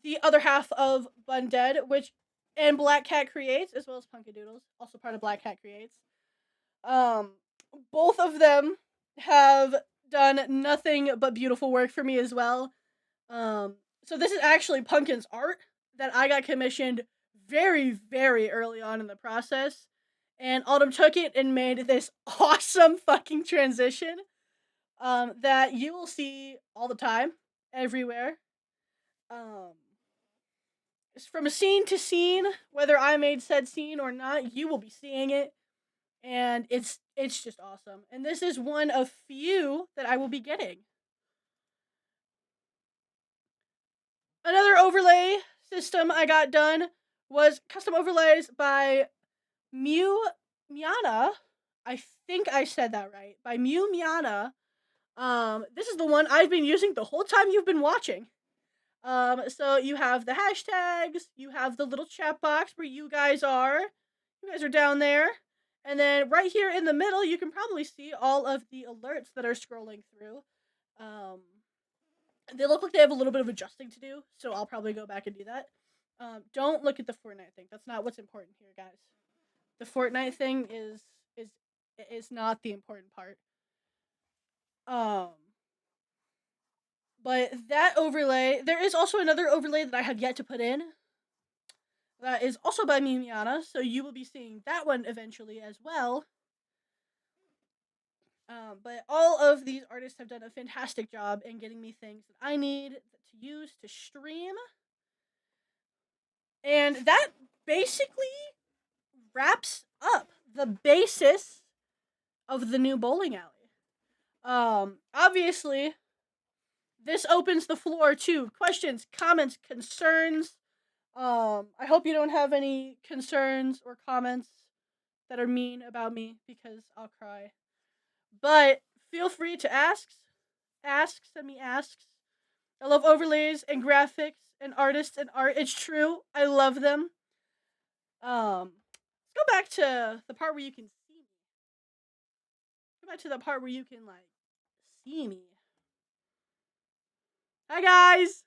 [SPEAKER 1] The other half of Bun Dead, which and Black Cat Creates, as well as Punkadoodles, also part of Black Cat Creates. Both of them have done nothing but beautiful work for me as well. So this is actually Pumpkin's art that I got commissioned very, very early on in the process. And Autumn took it and made this awesome fucking transition that you will see all the time, everywhere. It's from scene to scene, whether I made said scene or not, you will be seeing it. And it's just awesome. And this is one of few that I will be getting. Another overlay system I got done was custom overlays by Miana. I think I said that right. By Miana. This is the one I've been using the whole time you've been watching. So you have the hashtags, you have the little chat box where you guys are. You guys are down there. And then right here in the middle, you can probably see all of the alerts that are scrolling through. They look like they have a little bit of adjusting to do, so I'll probably go back and do that. Don't look at the Fortnite thing. That's not what's important here, guys. The Fortnite thing is not the important part. But that overlay, there is also another overlay that I have yet to put in. That is also by Mimiana, so you will be seeing that one eventually as well. But all of these artists have done a fantastic job in getting me things that I need to use to stream. And that basically wraps up the basis of the new bowling alley. Obviously, this opens the floor to questions, comments, concerns. I hope you don't have any concerns or comments that are mean about me because I'll cry. But feel free to ask. Send me asks. I love overlays and graphics and artists and art. It's true. I love them. Let's go back to the part where you can see me. Go back to the part where you can see me. Hi guys.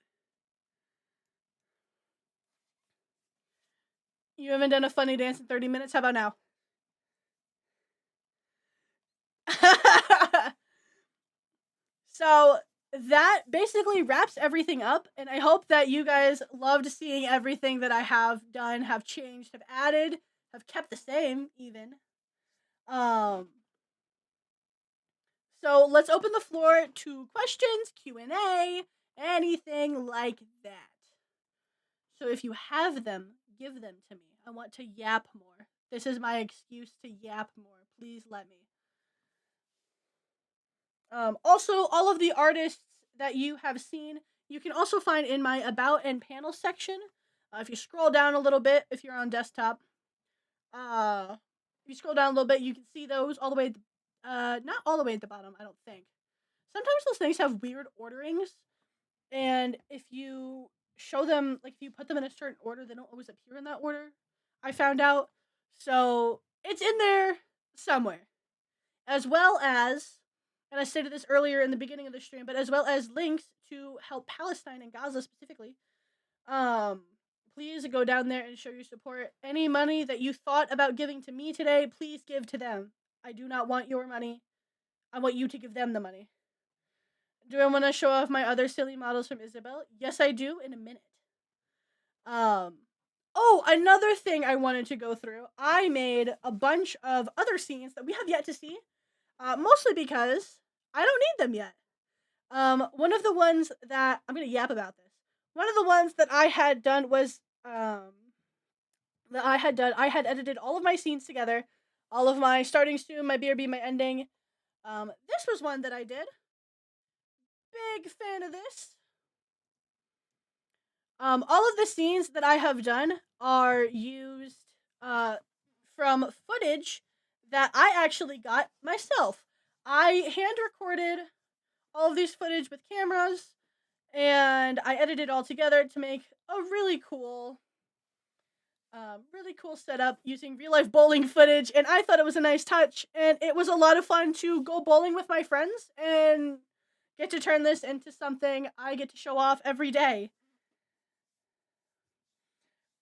[SPEAKER 1] You haven't done a funny dance in 30 minutes. How about now? So that basically wraps everything up, and I hope that you guys loved seeing everything that I have done, have changed, have added, have kept the same even. So let's open the floor to questions, Q&A, anything like that. So if you have them, give them to me. I want to yap more. This is my excuse to yap more. Please let me. Also, all of the artists that you have seen, you can also find in my About and Panel section. If you scroll down a little bit, if you're on desktop, if you scroll down a little bit, you can see those all the way, not all the way at the bottom, I don't think. Sometimes those things have weird orderings, and if you show them, like if you put them in a certain order, they don't always appear in that order. I found out. So it's in there somewhere. As well as and I stated this earlier in the beginning of the stream, but as well as links to help Palestine and Gaza specifically. Um, please go down there and show your support. Any money that you thought about giving to me today, please give to them. I do not want your money. I want you to give them the money. Do I want to show off my other silly models from Isabel? Yes, I do, in a minute. Oh, another thing I wanted to go through. I made a bunch of other scenes that we have yet to see. Mostly because I don't need them yet. One of the ones that I'm gonna yap about this. One of the ones that I had done was I had edited all of my scenes together, all of my starting soon, my BRB, my ending. This was one that I did. Big fan of this. All of the scenes that I have done are used from footage that I actually got myself. I hand recorded all of these footage with cameras, and I edited it all together to make a really cool setup using real life bowling footage. And I thought it was a nice touch, and it was a lot of fun to go bowling with my friends and get to turn this into something I get to show off every day.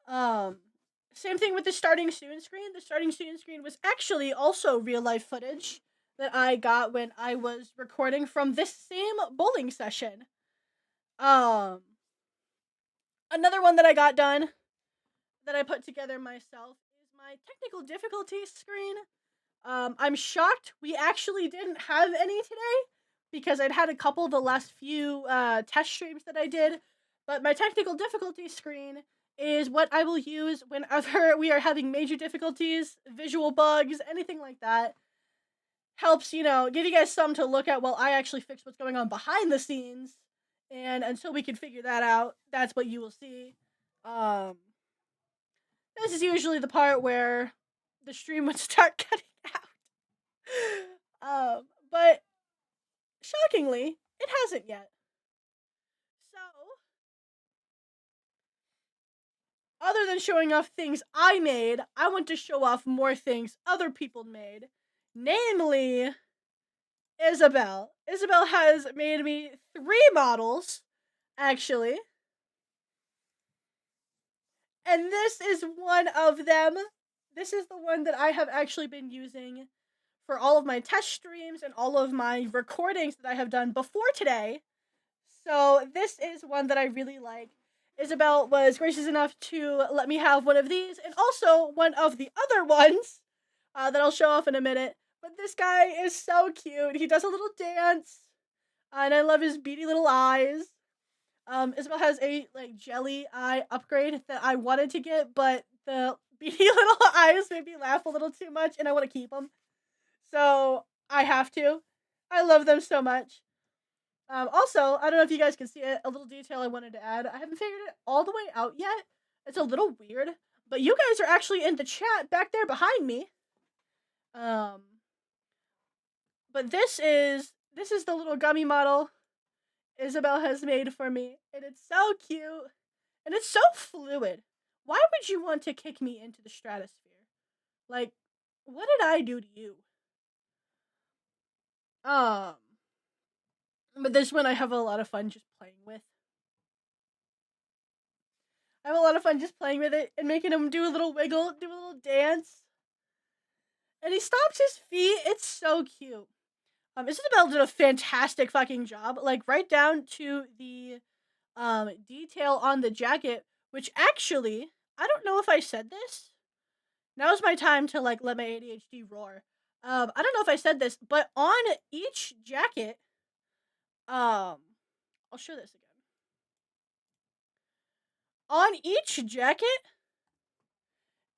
[SPEAKER 1] Um, Same thing with the starting soon screen. The starting soon screen was actually also real life footage that I got when I was recording from this same bowling session. Um, Another one that I got done that I put together myself is my technical difficulty screen. I'm shocked we actually didn't have any today because I'd had a couple the last few test streams that I did. But my technical difficulty screen is what I will use whenever we are having major difficulties, visual bugs, anything like that. Helps, give you guys some to look at while I actually fix what's going on behind the scenes. And until we can figure that out, that's what you will see. Um, this is usually the part where the stream would start cutting out. But shockingly, it hasn't yet. So, other than showing off things I made, I want to show off more things other people made. Namely, Isabel. Isabel has made me 3 models, actually. And this is one of them. This is the one that I have actually been using for all of my test streams and all of my recordings that I have done before today. So this is one that I really like. Isabel was gracious enough to let me have one of these, and also one of the other ones that I'll show off in a minute. But this guy is so cute. He does a little dance, and I love his beady little eyes. Isabel has a jelly eye upgrade that I wanted to get, but the beady little eyes made me laugh a little too much, and I want to keep them. So I have to. I love them so much. Also, I don't know if you guys can see it, a little detail I wanted to add. I haven't figured it all the way out yet. It's a little weird, but you guys are actually in the chat back there behind me. But this is the little gummy model Isabel has made for me, and it's so cute, and it's so fluid. Why would you want to kick me into the stratosphere? Like, what did I do to you? But this one I have a lot of fun just playing with. I have a lot of fun just playing with it and making him do a little wiggle, do a little dance. And he stops his feet. It's so cute. Isabel did a fantastic fucking job. Like, right down to the detail on the jacket, which actually, I don't know if I said this. Now's my time to, let my ADHD roar. I don't know if I said this, but on each jacket, I'll show this again. On each jacket,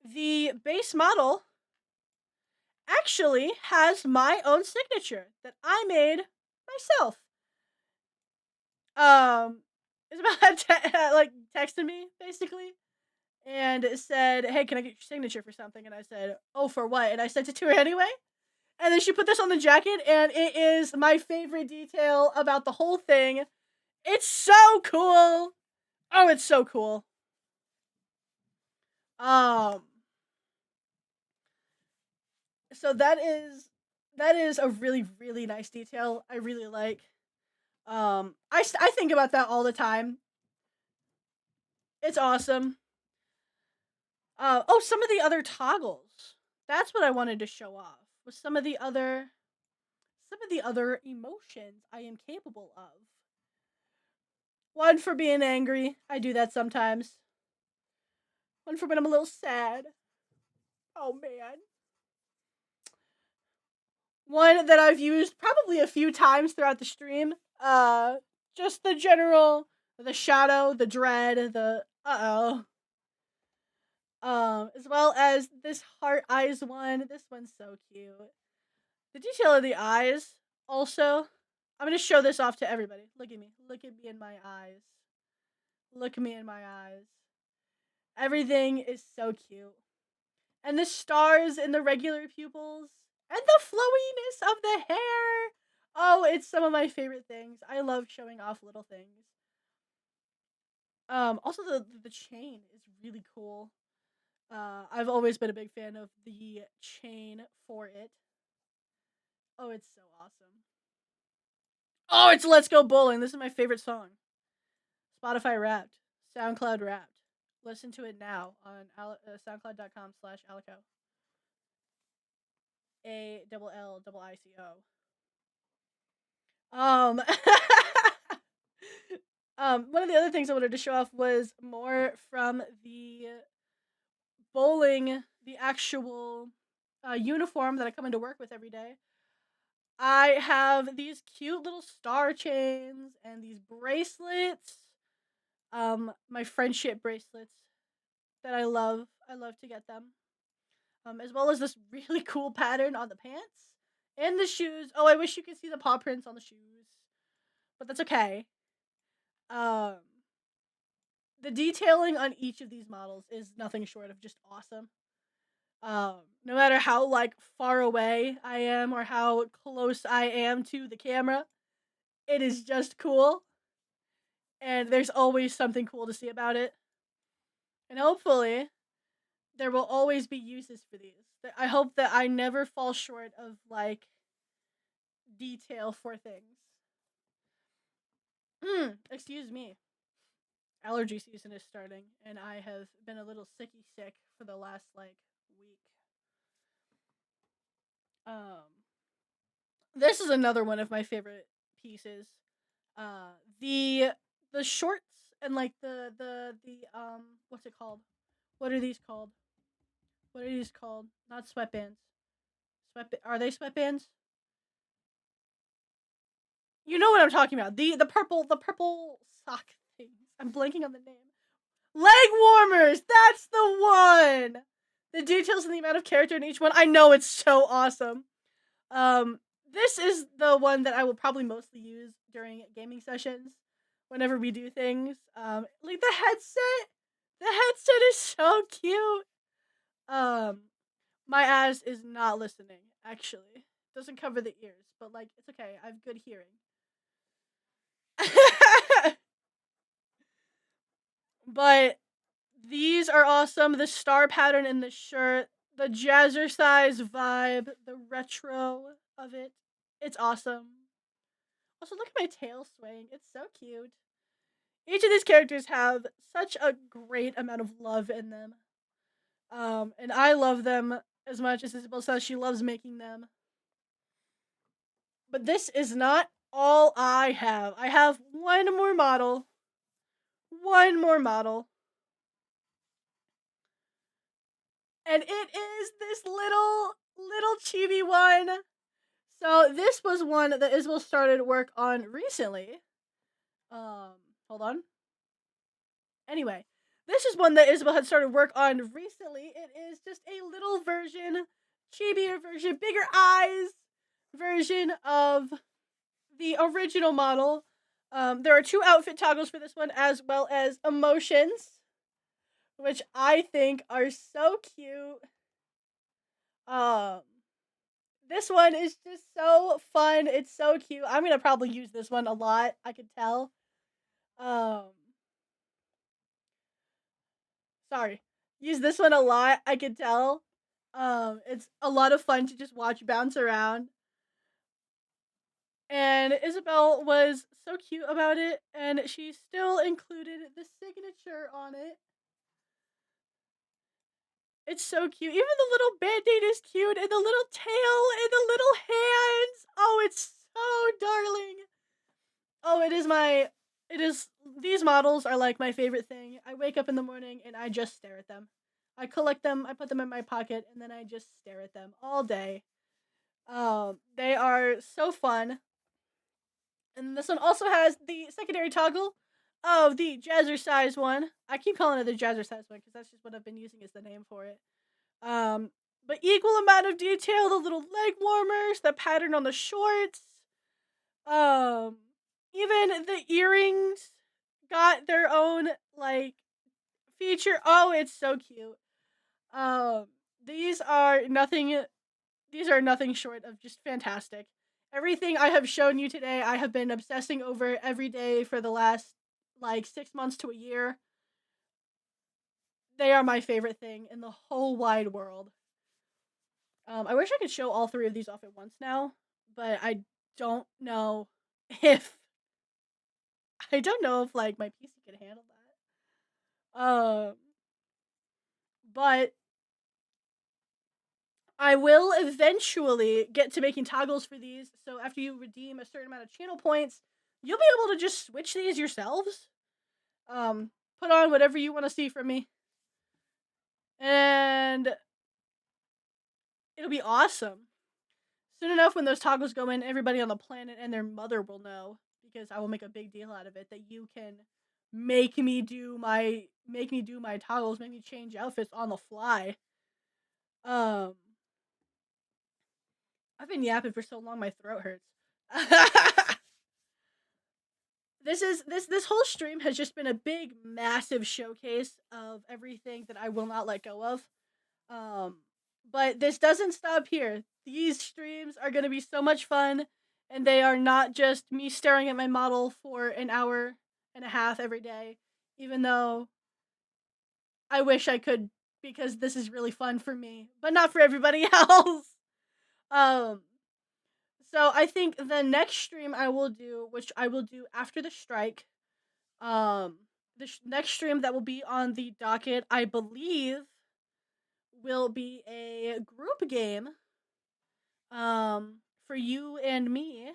[SPEAKER 1] the base model actually has my own signature that I made myself. Isabel had texted me basically and said, "Hey, can I get your signature for something?" And I said, "Oh, for what?" And I sent it to her anyway. And then she put this on the jacket, and it is my favorite detail about the whole thing. It's so cool. Oh, it's so cool. So that that is a really, really nice detail. I really like. I think about that all the time. It's awesome. Oh, some of the other toggles. That's what I wanted to show off. Was some of the other emotions I am capable of. One for being angry. I do that sometimes. One for when I'm a little sad. Oh man. One that I've used probably a few times throughout the stream. Just the general, the shadow, the dread, the uh-oh. As well as this heart eyes one. This one's so cute. The detail of the eyes, also. I'm gonna show this off to everybody. Look at me. Look at me in my eyes. Look at me in my eyes. Everything is so cute. And the stars in the regular pupils. And the flowiness of the hair. Oh, it's some of my favorite things. I love showing off little things. Also the chain is really cool. I've always been a big fan of the chain for it. Oh, it's so awesome. Oh, it's Let's Go Bowling. This is my favorite song. Spotify Wrapped. SoundCloud Wrapped. Listen to it now on soundcloud.com/alico. ALLICO. Um, one of the other things I wanted to show off was more from the bowling, the actual uniform that I come into work with every day. I have these cute little star chains and these bracelets. My friendship bracelets that I love. I love to get them. As well as this really cool pattern on the pants and the shoes. Oh, I wish you could see the paw prints on the shoes, but that's okay. Um, the detailing on each of these models is nothing short of just awesome. No matter how like far away I am or how close I am to the camera, it is just cool. And there's always something cool to see about it. And hopefully, there will always be uses for these. I hope that I never fall short of like detail for things. Excuse me. Allergy season is starting, and I have been a little sicky sick for the last like week. Um, this is another one of my favorite pieces. Uh, the the shorts and like the what's it called? What are these called? What are these called? Not sweatbands. Are they sweatbands? You know what I'm talking about. The purple sock things. I'm blanking on the name. Leg warmers. That's the one. The details and the amount of character in each one. I know it's so awesome. This is the one that I will probably mostly use during gaming sessions whenever we do things. Like the headset. The headset is so cute. Um, my ass is not listening, actually. Doesn't cover the ears, but like it's okay. I have good hearing. But these are awesome. The star pattern in the shirt, the jazzercise vibe, the retro of it. It's awesome. Also, look at my tail swaying. It's so cute. Each of these characters have such a great amount of love in them. And I love them as much as Isabel says she loves making them. But this is not all I have. I have one more model. One more model. And it is this little chibi one. So this was one that Isabel started work on recently. Hold on. Anyway, this is one that Isabel had started work on recently. It is just a little version, chibier version, bigger eyes version of the original model. There are two outfit toggles for this one, as well as emotions, which I think are so cute. Um, this one is just so fun. It's so cute. I'm gonna probably use this one a lot. I could tell. Um, sorry, use this one a lot. I could tell. It's a lot of fun to just watch bounce around. And Isabel was so cute about it, and she still included the signature on it. It's so cute. Even the little band-aid is cute, and the little tail, and the little hands. Oh, it's so darling. Oh, these models are like my favorite thing. I wake up in the morning and I just stare at them. I collect them, I put them in my pocket, and then I just stare at them all day. They are so fun. And this one also has the secondary toggle of the jazzercise one. I keep calling it the jazzercise one because that's just what I've been using as the name for it. Um, but equal amount of detail, the little leg warmers, the pattern on the shorts. Um, Even the earrings got their own like feature. Oh, it's so cute. Um, these are nothing. These are nothing short of just fantastic. Everything I have shown you today, I have been obsessing over every day for the last like 6 months to a year. They are my favorite thing in the whole wide world. I wish I could show all three of these off at once now, but don't know if I don't know if like my PC can handle that. But I will eventually get to making toggles for these. So after you redeem a certain amount of channel points, you'll be able to just switch these yourselves. Put on whatever you want to see from me. And it'll be awesome. Soon enough, when those toggles go in, everybody on the planet and their mother will know, because I will make a big deal out of it, that you can make me do my toggles, make me change outfits on the fly. I've been yapping for so long my throat hurts. This whole stream has just been a big massive showcase of everything that I will not let go of. But this doesn't stop here. These streams are going to be so much fun, and they are not just me staring at my model for an hour and a half every day, even though I wish I could, because this is really fun for me, but not for everybody else. Um so I think the next stream I will do, which I will do after the strike, next stream that will be on the docket, I believe, will be a group game for you and me.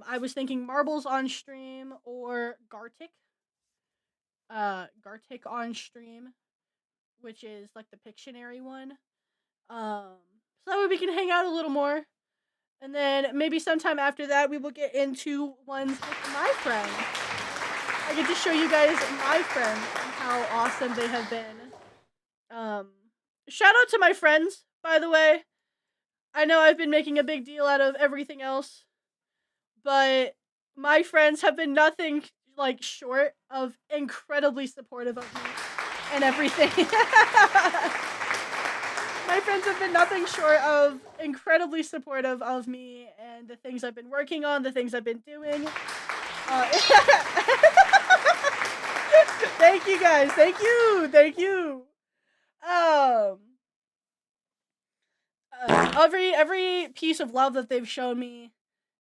[SPEAKER 1] I was thinking marbles on stream or Gartic on stream, which is like the Pictionary one. So that way we can hang out a little more. And then maybe sometime after that we will get into ones with my friends. I get to show you guys my friends and how awesome they have been. Shout out to my friends, by the way. I know I've been making a big deal out of everything else, but my friends have been nothing like short of incredibly supportive of me and everything. My friends have been nothing short of incredibly supportive of me and the things I've been working on, the things I've been doing. Thank you guys. Thank you. Every piece of love that they've shown me,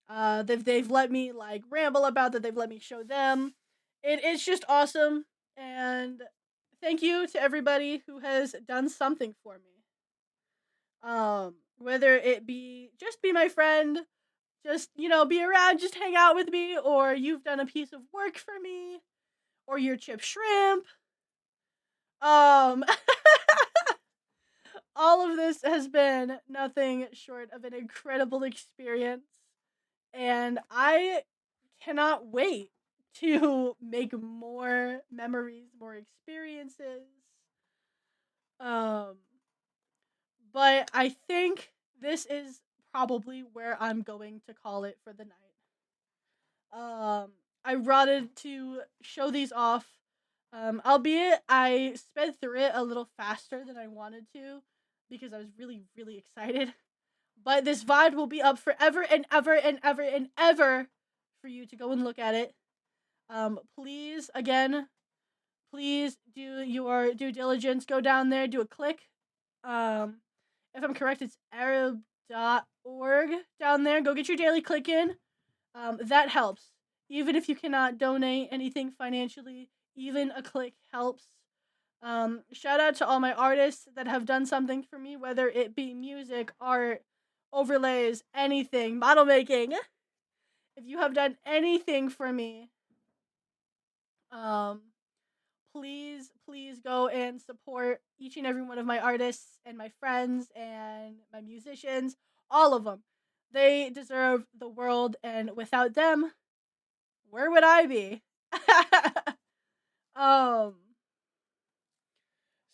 [SPEAKER 1] they've let me like ramble about, that they've let me show them. It's just awesome, and thank you to everybody who has done something for me. Whether it be just be my friend, just, be around, just hang out with me, or you've done a piece of work for me, or you're Chip Shrimp. All of this has been nothing short of an incredible experience, and I cannot wait to make more memories, more experiences. But I think this is probably where I'm going to call it for the night. I wanted to show these off. Albeit I sped through it a little faster than I wanted to, because I was really, really excited. But this VOD will be up forever and ever and ever and ever for you to go and look at it. Please do your due diligence. Go down there, do a click. If I'm correct, it's Arab.org down there. Go get your daily click in. That helps. Even if you cannot donate anything financially, even a click helps. Shout out to all my artists that have done something for me, whether it be music, art, overlays, anything, model making. If you have done anything for me, um, please go and support each and every one of my artists and my friends and my musicians, all of them. They deserve the world, and without them, where would I be? um,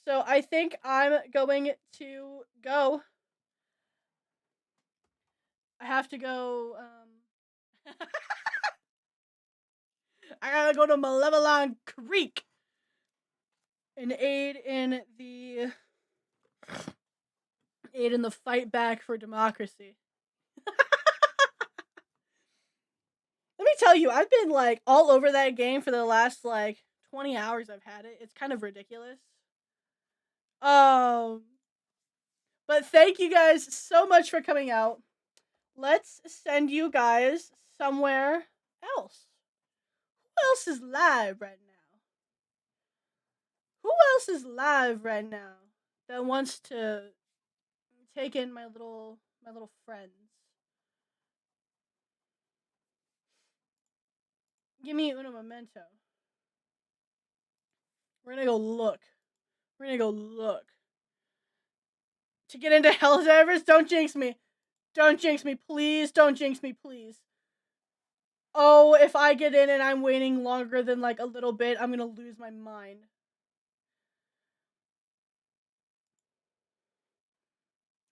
[SPEAKER 1] so I think I'm going to go. I have to go. I gotta go to Malevolon Creek and aid in the fight back for democracy. Let me tell you, I've been like all over that game for the last like 20 hours I've had it. It's kind of ridiculous. Um but thank you guys so much for coming out. Let's send you guys somewhere else. Who else is live right now? Who else is live right now that wants to take in my little friends? Give me uno momento. We're gonna go look. We're gonna go look. To get into Helldivers, don't jinx me. Don't jinx me, please. Don't jinx me, please. Oh, if I get in and I'm waiting longer than like a little bit, I'm gonna lose my mind.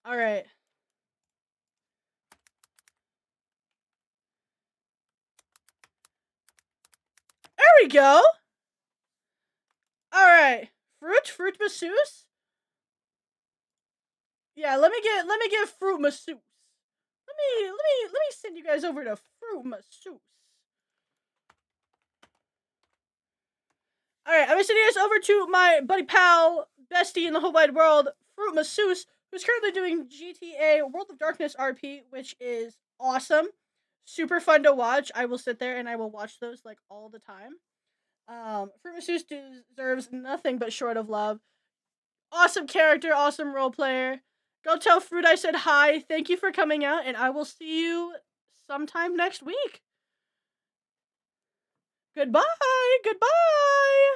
[SPEAKER 1] Alright. There we go! Alright. Fruit masseuse? Yeah, let me get fruit masseuse. Let me send you guys over to fruit masseuse. Alright, I'm gonna send you guys over to my buddy pal, bestie in the whole wide world, Fruit Masseuse, who's currently doing GTA World of Darkness RP, which is awesome. Super fun to watch. I will sit there and I will watch those like all the time. Fruit Masseuse deserves nothing but short of love. Awesome character, awesome role player. Go tell Fruit I said hi. Thank you for coming out, and I will see you sometime next week. Goodbye. Goodbye.